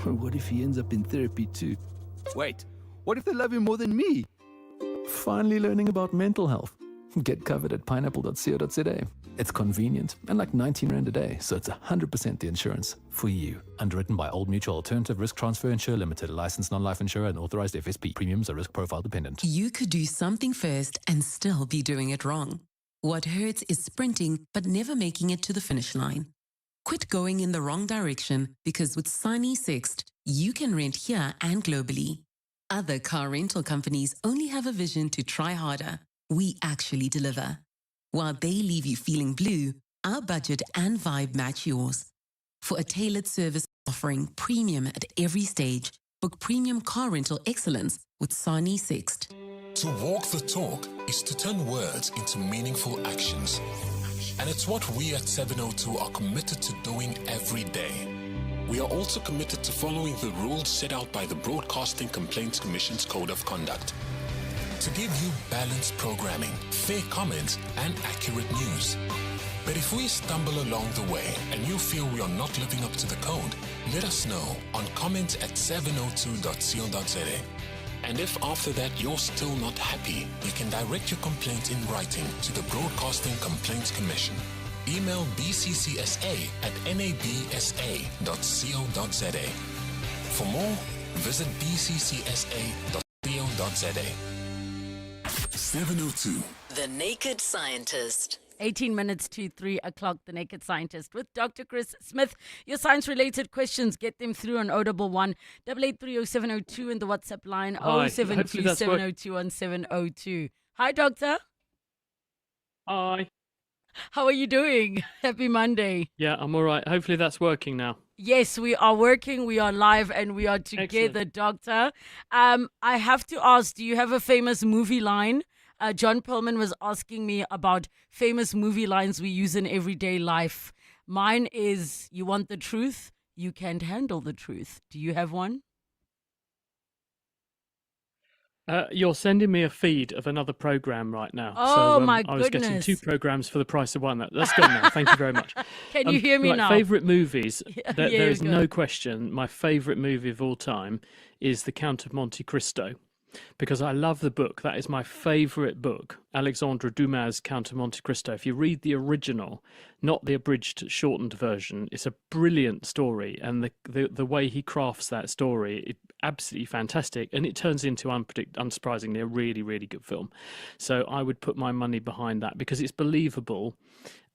What if he ends up in therapy too? Wait, what if they love him more than me? Finally learning about mental health. Get covered at pineapple.co.za. It's convenient and like 19 Rand a day, so it's 100% the insurance for you. Underwritten by Old Mutual Alternative Risk Transfer Insurer Limited, a licensed non-life insurer and authorized FSP. Premiums are risk profile dependent. You could do something first and still be doing it wrong. What hurts is sprinting but never making it to the finish line. Quit going in the wrong direction, because with Sunny Sixt, you can rent here and globally. Other car rental companies only have a vision to try harder. We actually deliver. While they leave you feeling blue, our budget and vibe match yours. For a tailored service offering premium at every stage, book premium car rental excellence with Sunny Sixt. To walk the talk is to turn words into meaningful actions. And it's what we at 702 are committed to doing every day. We are also committed to following the rules set out by the Broadcasting Complaints Commission's Code of Conduct. To give you balanced programming, fair comments, and accurate news. But if we stumble along the way and you feel we are not living up to the code, let us know on comments@702.co.za. And if after that you're still not happy, you can direct your complaint in writing to the Broadcasting Complaints Commission. Email bccsa@nabsa.co.za. For more, visit bccsa.co.za. 702. The Naked Scientist. 18 minutes to 3 o'clock, The Naked Scientist with Dr. Chris Smith. Your science-related questions, get them through on 011-883-0702 and the WhatsApp line 0727021702. Hi, Doctor. Hi. How are you doing? Happy Monday. Yeah, I'm all right. Hopefully that's working now. Yes, we are working, we are live, and we are together, Excellent. Doctor. I have to ask, do you have a famous movie line? John Perlman was asking me about famous movie lines we use in everyday life. Mine is, you want the truth, you can't handle the truth. Do you have one? You're sending me a feed of another program right now. Oh, so, my I was getting goodness. 2 programs for the price of one. That's gone now. Thank you very much. Can you hear me right, now? Favourite movies? Yeah, There here is we go. no question. My favourite movie of all time is The Count of Monte Cristo, because I love the book. That is my favourite book, Alexandre Dumas' Count of Monte Cristo. If you read the original, not the abridged, shortened version, it's a brilliant story, and the way he crafts that story, it absolutely fantastic, and it turns into, unsurprisingly, a really, really good film. So I would put my money behind that because it's believable.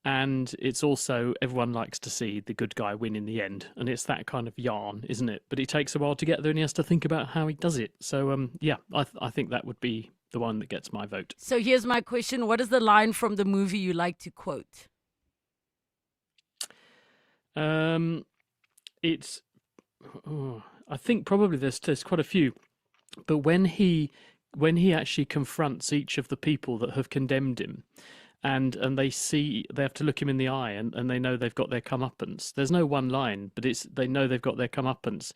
And it's also, everyone likes to see the good guy win in the end. And it's that kind of yarn, isn't it? But it takes a while to get there and he has to think about how he does it. So, yeah, I think that would be the one that gets my vote. So here's my question. What is the line from the movie you like to quote? It's, I think probably there's quite a few. But when he actually confronts each of the people that have condemned him, and they have to look him in the eye, and they know they've got their comeuppance. There's no one line, but they know they've got their comeuppance,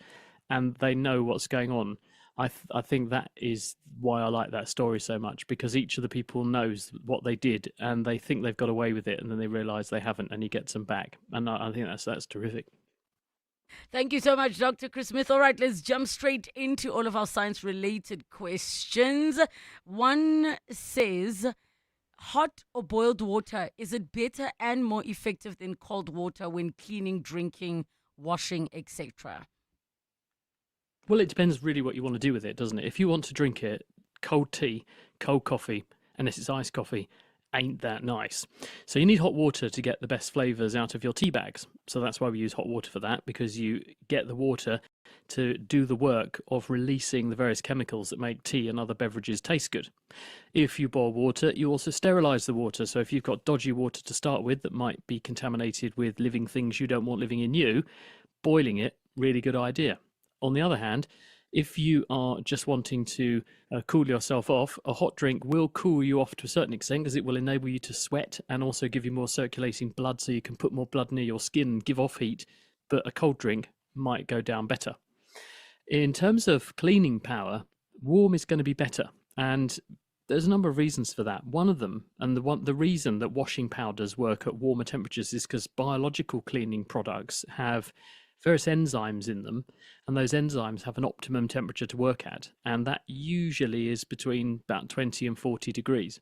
and they know what's going on. I think that is why I like that story so much, because each of the people knows what they did, and they think they've got away with it, and then they realise they haven't, and he gets them back. And I think that's terrific. Thank you so much, Dr. Chris Smith. All right, let's jump straight into all of our science-related questions. One says, hot or boiled water, is it better and more effective than cold water when cleaning, drinking, washing, etc.? Well, it depends really what you want to do with it, doesn't it? If you want to drink it, cold tea, cold coffee, unless it's iced coffee, ain't that nice. So you need hot water to get the best flavors out of your tea bags. So that's why we use hot water for that, because you get the water to do the work of releasing the various chemicals that make tea and other beverages taste good. If you boil water, you also sterilize the water. So if you've got dodgy water to start with that might be contaminated with living things you don't want living in you, boiling it, really good idea. On the other hand, if you are just wanting to cool yourself off, a hot drink will cool you off to a certain extent, because it will enable you to sweat and also give you more circulating blood, so you can put more blood near your skin and give off heat. But a cold drink might go down better. In terms of cleaning power, warm is going to be better. And there's a number of reasons for that. One of them, and the reason that washing powders work at warmer temperatures, is because biological cleaning products have various enzymes in them, and those enzymes have an optimum temperature to work at, and that usually is between about 20 and 40 degrees.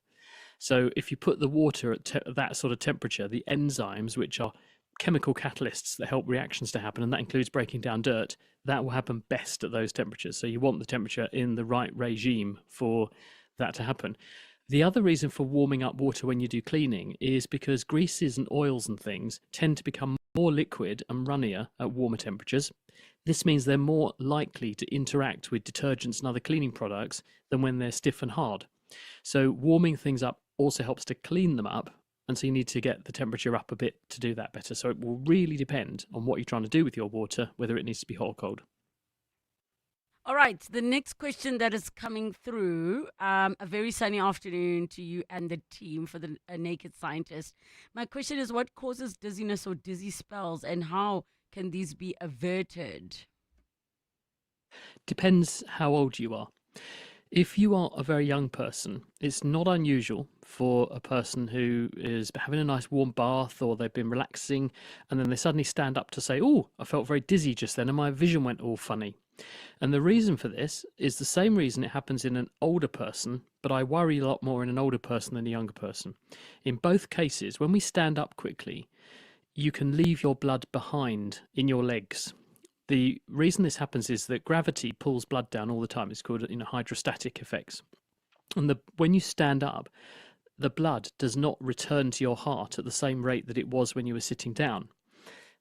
So if you put the water at that sort of temperature, the enzymes, which are chemical catalysts that help reactions to happen, and that includes breaking down dirt, that will happen best at those temperatures. So you want the temperature in the right regime for that to happen. The other reason for warming up water when you do cleaning is because greases and oils and things tend to become more liquid and runnier at warmer temperatures. This means they're more likely to interact with detergents and other cleaning products than when they're stiff and hard. So warming things up also helps to clean them up, and so you need to get the temperature up a bit to do that better. So it will really depend on what you're trying to do with your water, whether it needs to be hot or cold. All right, the next question that is coming through, a very sunny afternoon to you and the team for the Naked Scientist. My question is, what causes dizziness or dizzy spells, and how can these be averted? Depends how old you are. If you are a very young person, it's not unusual for a person who is having a nice warm bath, or they've been relaxing, and then they suddenly stand up to say, "Oh, I felt very dizzy just then and my vision went all funny." And the reason for this is the same reason it happens in an older person, but I worry a lot more in an older person than a younger person. In both cases, when we stand up quickly, you can leave your blood behind in your legs. The reason this happens is that gravity pulls blood down all the time. It's called hydrostatic effects. And when you stand up, the blood does not return to your heart at the same rate that it was when you were sitting down.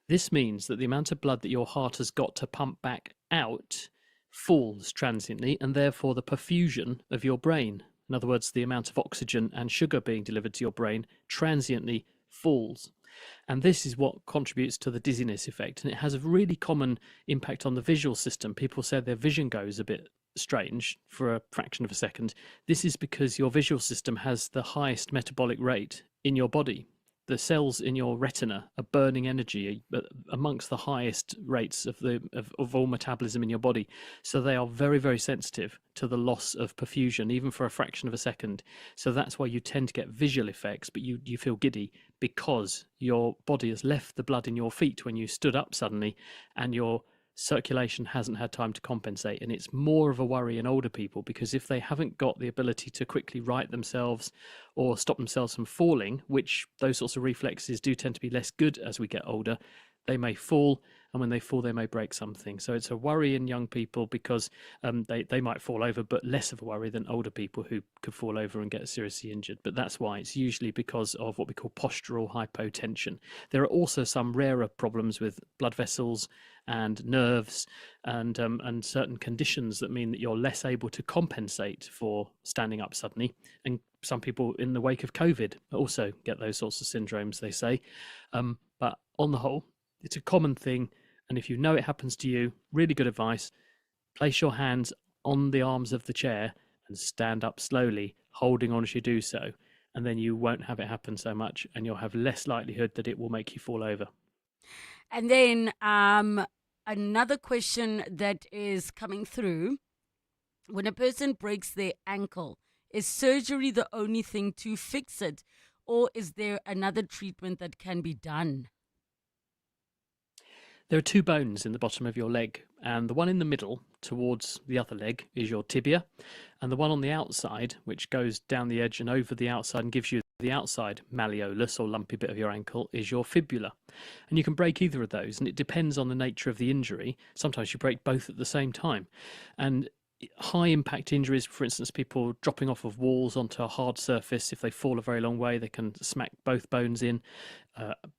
This means that the amount of blood that your heart has got to pump back out falls transiently, and therefore the perfusion of your brain, in other words, the amount of oxygen and sugar being delivered to your brain, transiently falls. And this is what contributes to the dizziness effect. And it has a really common impact on the visual system. People say their vision goes a bit strange for a fraction of a second. This is because your visual system has the highest metabolic rate in your body. The cells in your retina are burning energy amongst the highest rates of all metabolism in your body. So they are very, very sensitive to the loss of perfusion, even for a fraction of a second. So that's why you tend to get visual effects, but you feel giddy because your body has left the blood in your feet when you stood up suddenly, and your circulation hasn't had time to compensate. And it's more of a worry in older people, because if they haven't got the ability to quickly right themselves or stop themselves from falling, which those sorts of reflexes do tend to be less good as we get older, they may fall, and when they fall, they may break something. So it's a worry in young people because they might fall over, but less of a worry than older people who could fall over and get seriously injured. But that's why it's usually because of what we call postural hypotension. There are also some rarer problems with blood vessels and nerves and certain conditions that mean that you're less able to compensate for standing up suddenly. And some people in the wake of COVID also get those sorts of syndromes, they say. But on the whole, it's a common thing. And if you know it happens to you, really good advice, place your hands on the arms of the chair and stand up slowly, holding on as you do so. And then you won't have it happen so much, and you'll have less likelihood that it will make you fall over. And then another question that is coming through: when a person breaks their ankle, is surgery the only thing to fix it, or is there another treatment that can be done? There are two bones in the bottom of your leg, and the one in the middle towards the other leg is your tibia, and the one on the outside, which goes down the edge and over the outside and gives you the outside malleolus or lumpy bit of your ankle, is your fibula. And you can break either of those, and it depends on the nature of the injury. Sometimes you break both at the same time. And high impact injuries, for instance, people dropping off of walls onto a hard surface, if they fall a very long way, they can smack both bones in.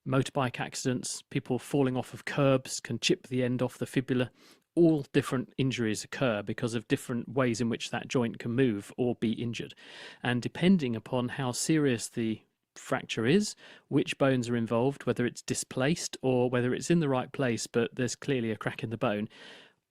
Motorbike accidents, people falling off of curbs can chip the end off the fibula. All different injuries occur because of different ways in which that joint can move or be injured. And depending upon how serious the fracture is, which bones are involved, whether it's displaced or whether it's in the right place but there's clearly a crack in the bone,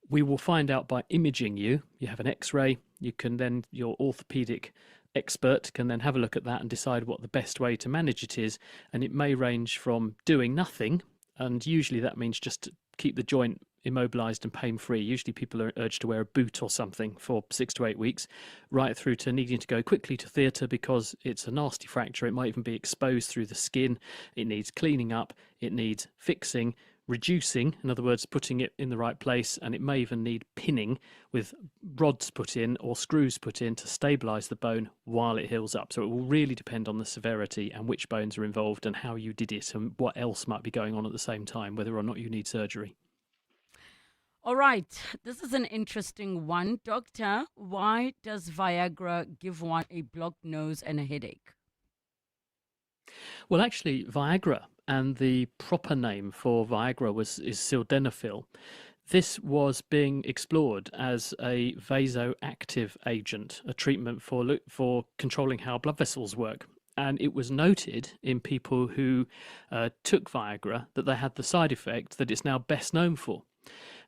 we will find out by imaging you. You have an x-ray, you can then, your orthopedic expert can then have a look at that and decide what the best way to manage it is. And it may range from doing nothing, and usually that means just to keep the joint immobilized and pain-free. Usually people are urged to wear a boot or something for 6 to 8 weeks, right through to needing to go quickly to theatre because it's a nasty fracture. It might even be exposed through the skin. It needs cleaning up, it needs fixing, reducing, in other words, putting it in the right place, and it may even need pinning with rods put in or screws put in to stabilize the bone while it heals up. So it will really depend on the severity and which bones are involved and how you did it and what else might be going on at the same time, whether or not you need surgery. All right, this is an interesting one. Doctor, why does Viagra give one a blocked nose and a headache? Well, actually, Viagra, and the proper name for Viagra is sildenafil. This was being explored as a vasoactive agent, a treatment for controlling how blood vessels work. And it was noted in people who took Viagra that they had the side effect that it's now best known for.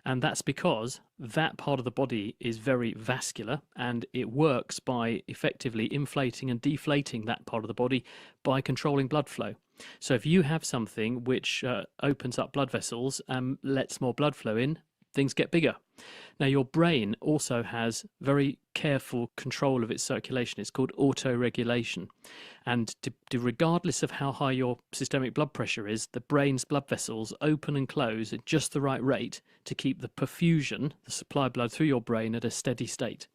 And that's because that part of the body is very vascular and it works by effectively inflating and deflating that part of the body by controlling blood flow. So if you have something which opens up blood vessels and lets more blood flow in, things get bigger. Now, your brain also has very careful control of its circulation. It's called autoregulation. And regardless of how high your systemic blood pressure is, the brain's blood vessels open and close at just the right rate to keep the perfusion, the supply of blood through your brain, at a steady state.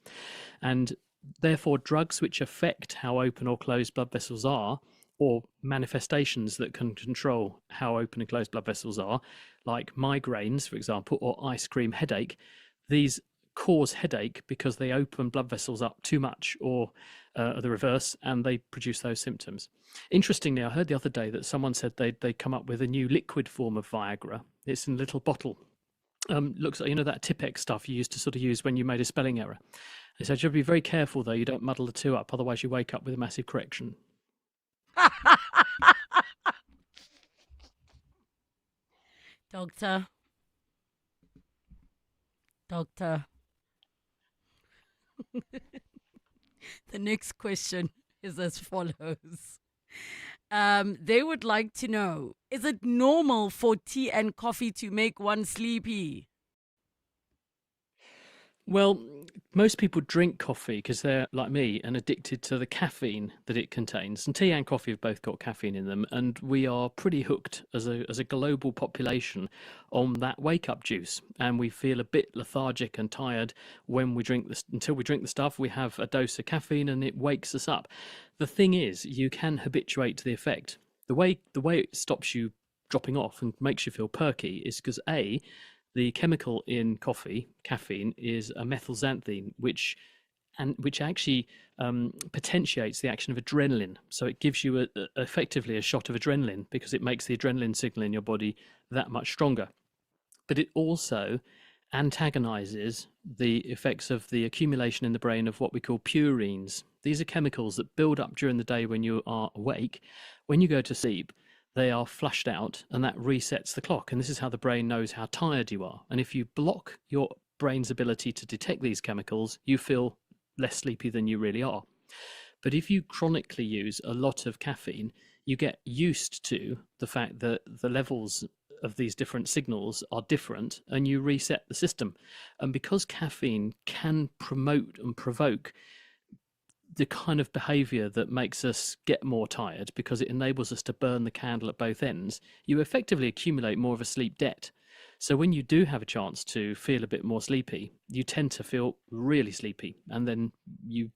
And therefore, drugs which affect how open or closed blood vessels are, or manifestations that can control how open and closed blood vessels are, like migraines, for example, or ice cream headache, these cause headache because they open blood vessels up too much, or the reverse, and they produce those symptoms. Interestingly, I heard the other day that someone said they'd come up with a new liquid form of Viagra. It's in a little bottle. Looks like, that Tipex stuff you used to sort of use when you made a spelling error. They said you'll be very careful, though, you don't muddle the two up, otherwise you wake up with a massive correction. Doctor. The next question is as follows. They would like to know, is it normal for tea and coffee to make one sleepy? Well, most people drink coffee because they're, like me, and addicted to the caffeine that it contains. And tea and coffee have both got caffeine in them. And we are pretty hooked as a global population on that wake-up juice. And we feel a bit lethargic and tired when we drink this. Until we drink the stuff, we have a dose of caffeine and it wakes us up. The thing is, you can habituate to the effect. The way it stops you dropping off and makes you feel perky is because, A, the chemical in coffee, caffeine, is a methylxanthine, which actually potentiates the action of adrenaline. So it gives you effectively a shot of adrenaline because it makes the adrenaline signal in your body that much stronger. But it also antagonizes the effects of the accumulation in the brain of what we call purines. These are chemicals that build up during the day when you are awake. When you go to sleep, they are flushed out and that resets the clock. And this is how the brain knows how tired you are. And if you block your brain's ability to detect these chemicals, you feel less sleepy than you really are. But if you chronically use a lot of caffeine, you get used to the fact that the levels of these different signals are different and you reset the system. And because caffeine can promote and provoke the kind of behavior that makes us get more tired because it enables us to burn the candle at both ends, you effectively accumulate more of a sleep debt. So when you do have a chance to feel a bit more sleepy, you tend to feel really sleepy and then you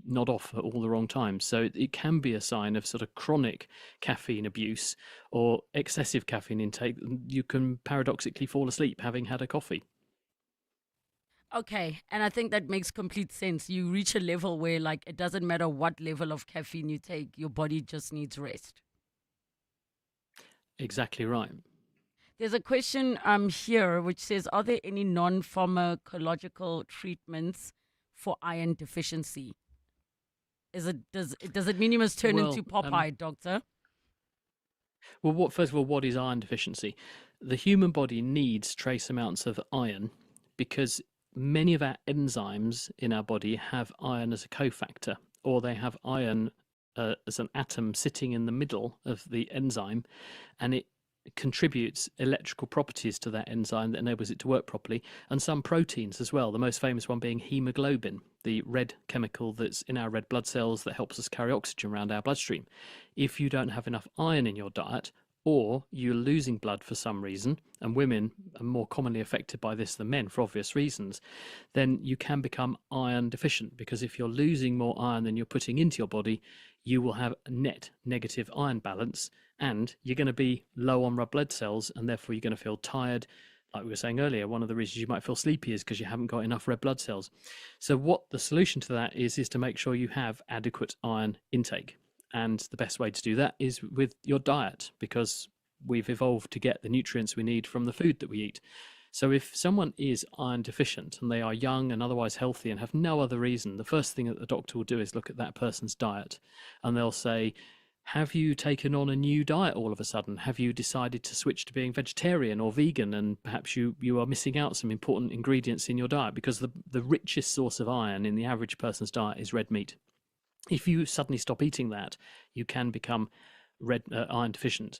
nod off at all the wrong times. So it can be a sign of sort of chronic caffeine abuse or excessive caffeine intake. You can paradoxically fall asleep having had a coffee. Okay, and I think that makes complete sense. You reach a level where, like, it doesn't matter what level of caffeine you take, your body just needs rest. Exactly right. There's a question here which says, are there any non-pharmacological treatments for iron deficiency? Does it mean you must turn into Popeye, doctor? Well, first of all, what is iron deficiency? The human body needs trace amounts of iron because many of our enzymes in our body have iron as a cofactor, or they have iron as an atom sitting in the middle of the enzyme, and it contributes electrical properties to that enzyme that enables it to work properly, and some proteins as well, the most famous one being hemoglobin, the red chemical that's in our red blood cells that helps us carry oxygen around our bloodstream. If you don't have enough iron in your diet, or you're losing blood for some reason, and women are more commonly affected by this than men for obvious reasons, then you can become iron deficient, because if you're losing more iron than you're putting into your body, you will have a net negative iron balance, and you're going to be low on red blood cells, and therefore you're going to feel tired. Like we were saying earlier, one of the reasons you might feel sleepy is because you haven't got enough red blood cells. So what the solution to that is to make sure you have adequate iron intake. And the best way to do that is with your diet, because we've evolved to get the nutrients we need from the food that we eat. So if someone is iron deficient and they are young and otherwise healthy and have no other reason, the first thing that the doctor will do is look at that person's diet, and they'll say, have you taken on a new diet all of a sudden? Have you decided to switch to being vegetarian or vegan, and perhaps you are missing out some important ingredients in your diet? Because the richest source of iron in the average person's diet is red meat. If you suddenly stop eating that, you can become iron deficient.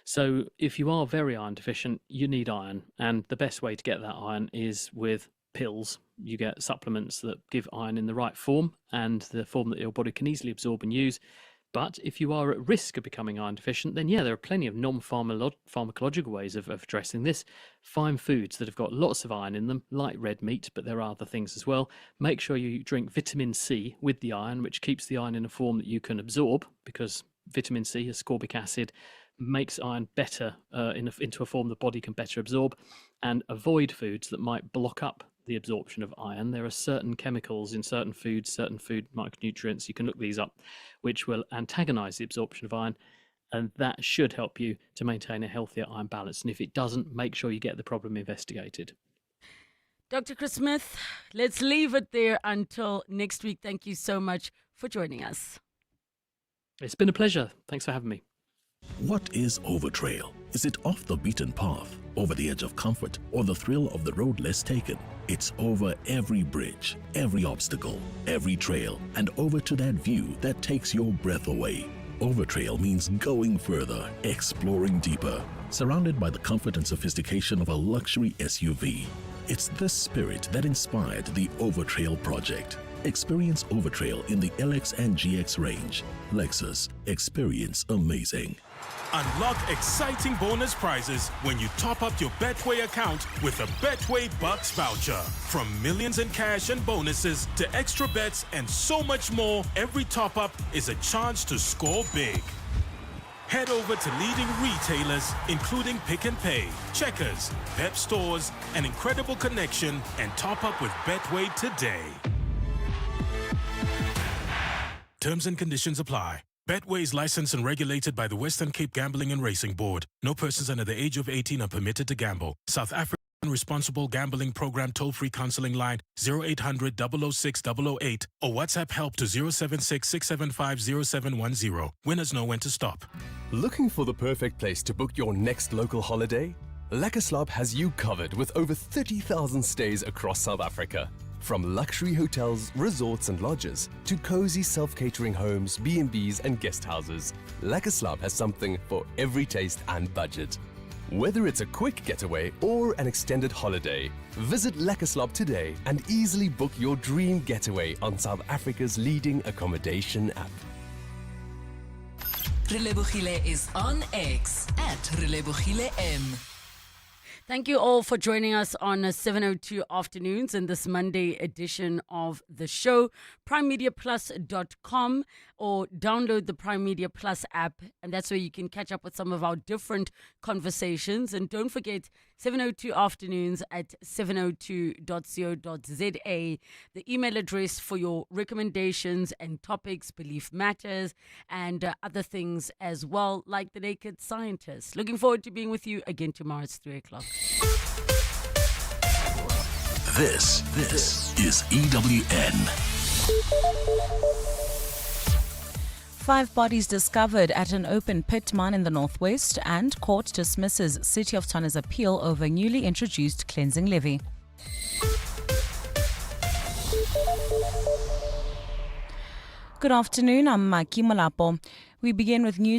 So if you are very iron deficient, you need iron, and the best way to get that iron is with pills. You get supplements that give iron in the right form, and the form that your body can easily absorb and use. But if you are at risk of becoming iron deficient, then yeah, there are plenty of non-pharmacological ways of addressing this. Find foods that have got lots of iron in them, like red meat, but there are other things as well. Make sure you drink vitamin C with the iron, which keeps the iron in a form that you can absorb, because vitamin C, ascorbic acid, makes iron better into a form the body can better absorb. And avoid foods that might block up the absorption of iron. There are certain chemicals in certain foods, certain food micronutrients, you can look these up, which will antagonize the absorption of iron, and that should help you to maintain a healthier iron balance. And if it doesn't, make sure you get the problem investigated. Dr. Chris Smith, let's leave it there until next week. Thank you so much for joining us. It's been a pleasure. Thanks for having me. What is Overtrail? Is it off the beaten path, over the edge of comfort, or the thrill of the road less taken? It's over every bridge, every obstacle, every trail, and over to that view that takes your breath away. Overtrail means going further, exploring deeper, surrounded by the comfort and sophistication of a luxury SUV. It's this spirit that inspired the Overtrail project. Experience Overtrail in the LX and GX range. Lexus. Experience amazing. Unlock exciting bonus prizes when you top up your Betway account with a Betway Bucks voucher. From millions in cash and bonuses to extra bets and so much more, every top up is a chance to score big. Head over to leading retailers, including Pick n Pay, Checkers, Pep Stores, and Incredible Connection, and top up with Betway today. Terms and conditions apply. Betway is licensed and regulated by the Western Cape Gambling and Racing Board. No persons under the age of 18 are permitted to gamble. South African Responsible Gambling Program toll-free counseling line 0800 006 008 or WhatsApp help to 076 675 0710. Winners know when to stop. Looking for the perfect place to book your next local holiday? Lekker has you covered with over 30,000 stays across South Africa. From luxury hotels, resorts and lodges to cozy self-catering homes, B&Bs and guest houses, Lekker has something for every taste and budget. Whether it's a quick getaway or an extended holiday, visit Lekker today and easily book your dream getaway on South Africa's leading accommodation app. Relebogile is on X at Relebogile M. Thank you all for joining us on 7:02 afternoons in this Monday edition of the show. PrimeMediaPlus.com or download the Prime Media Plus app, and that's where you can catch up with some of our different conversations. And don't forget 7:02 afternoons at 702.co.za, the email address for your recommendations and topics, belief matters, and other things as well, like The Naked Scientist. Looking forward to being with you again tomorrow at 3 o'clock. This is EWN. 5 bodies discovered at an open pit mine in the northwest, and court dismisses City of Tshwane's appeal over newly introduced cleansing levy. Good afternoon, I'm Maki Malapo. We begin with news.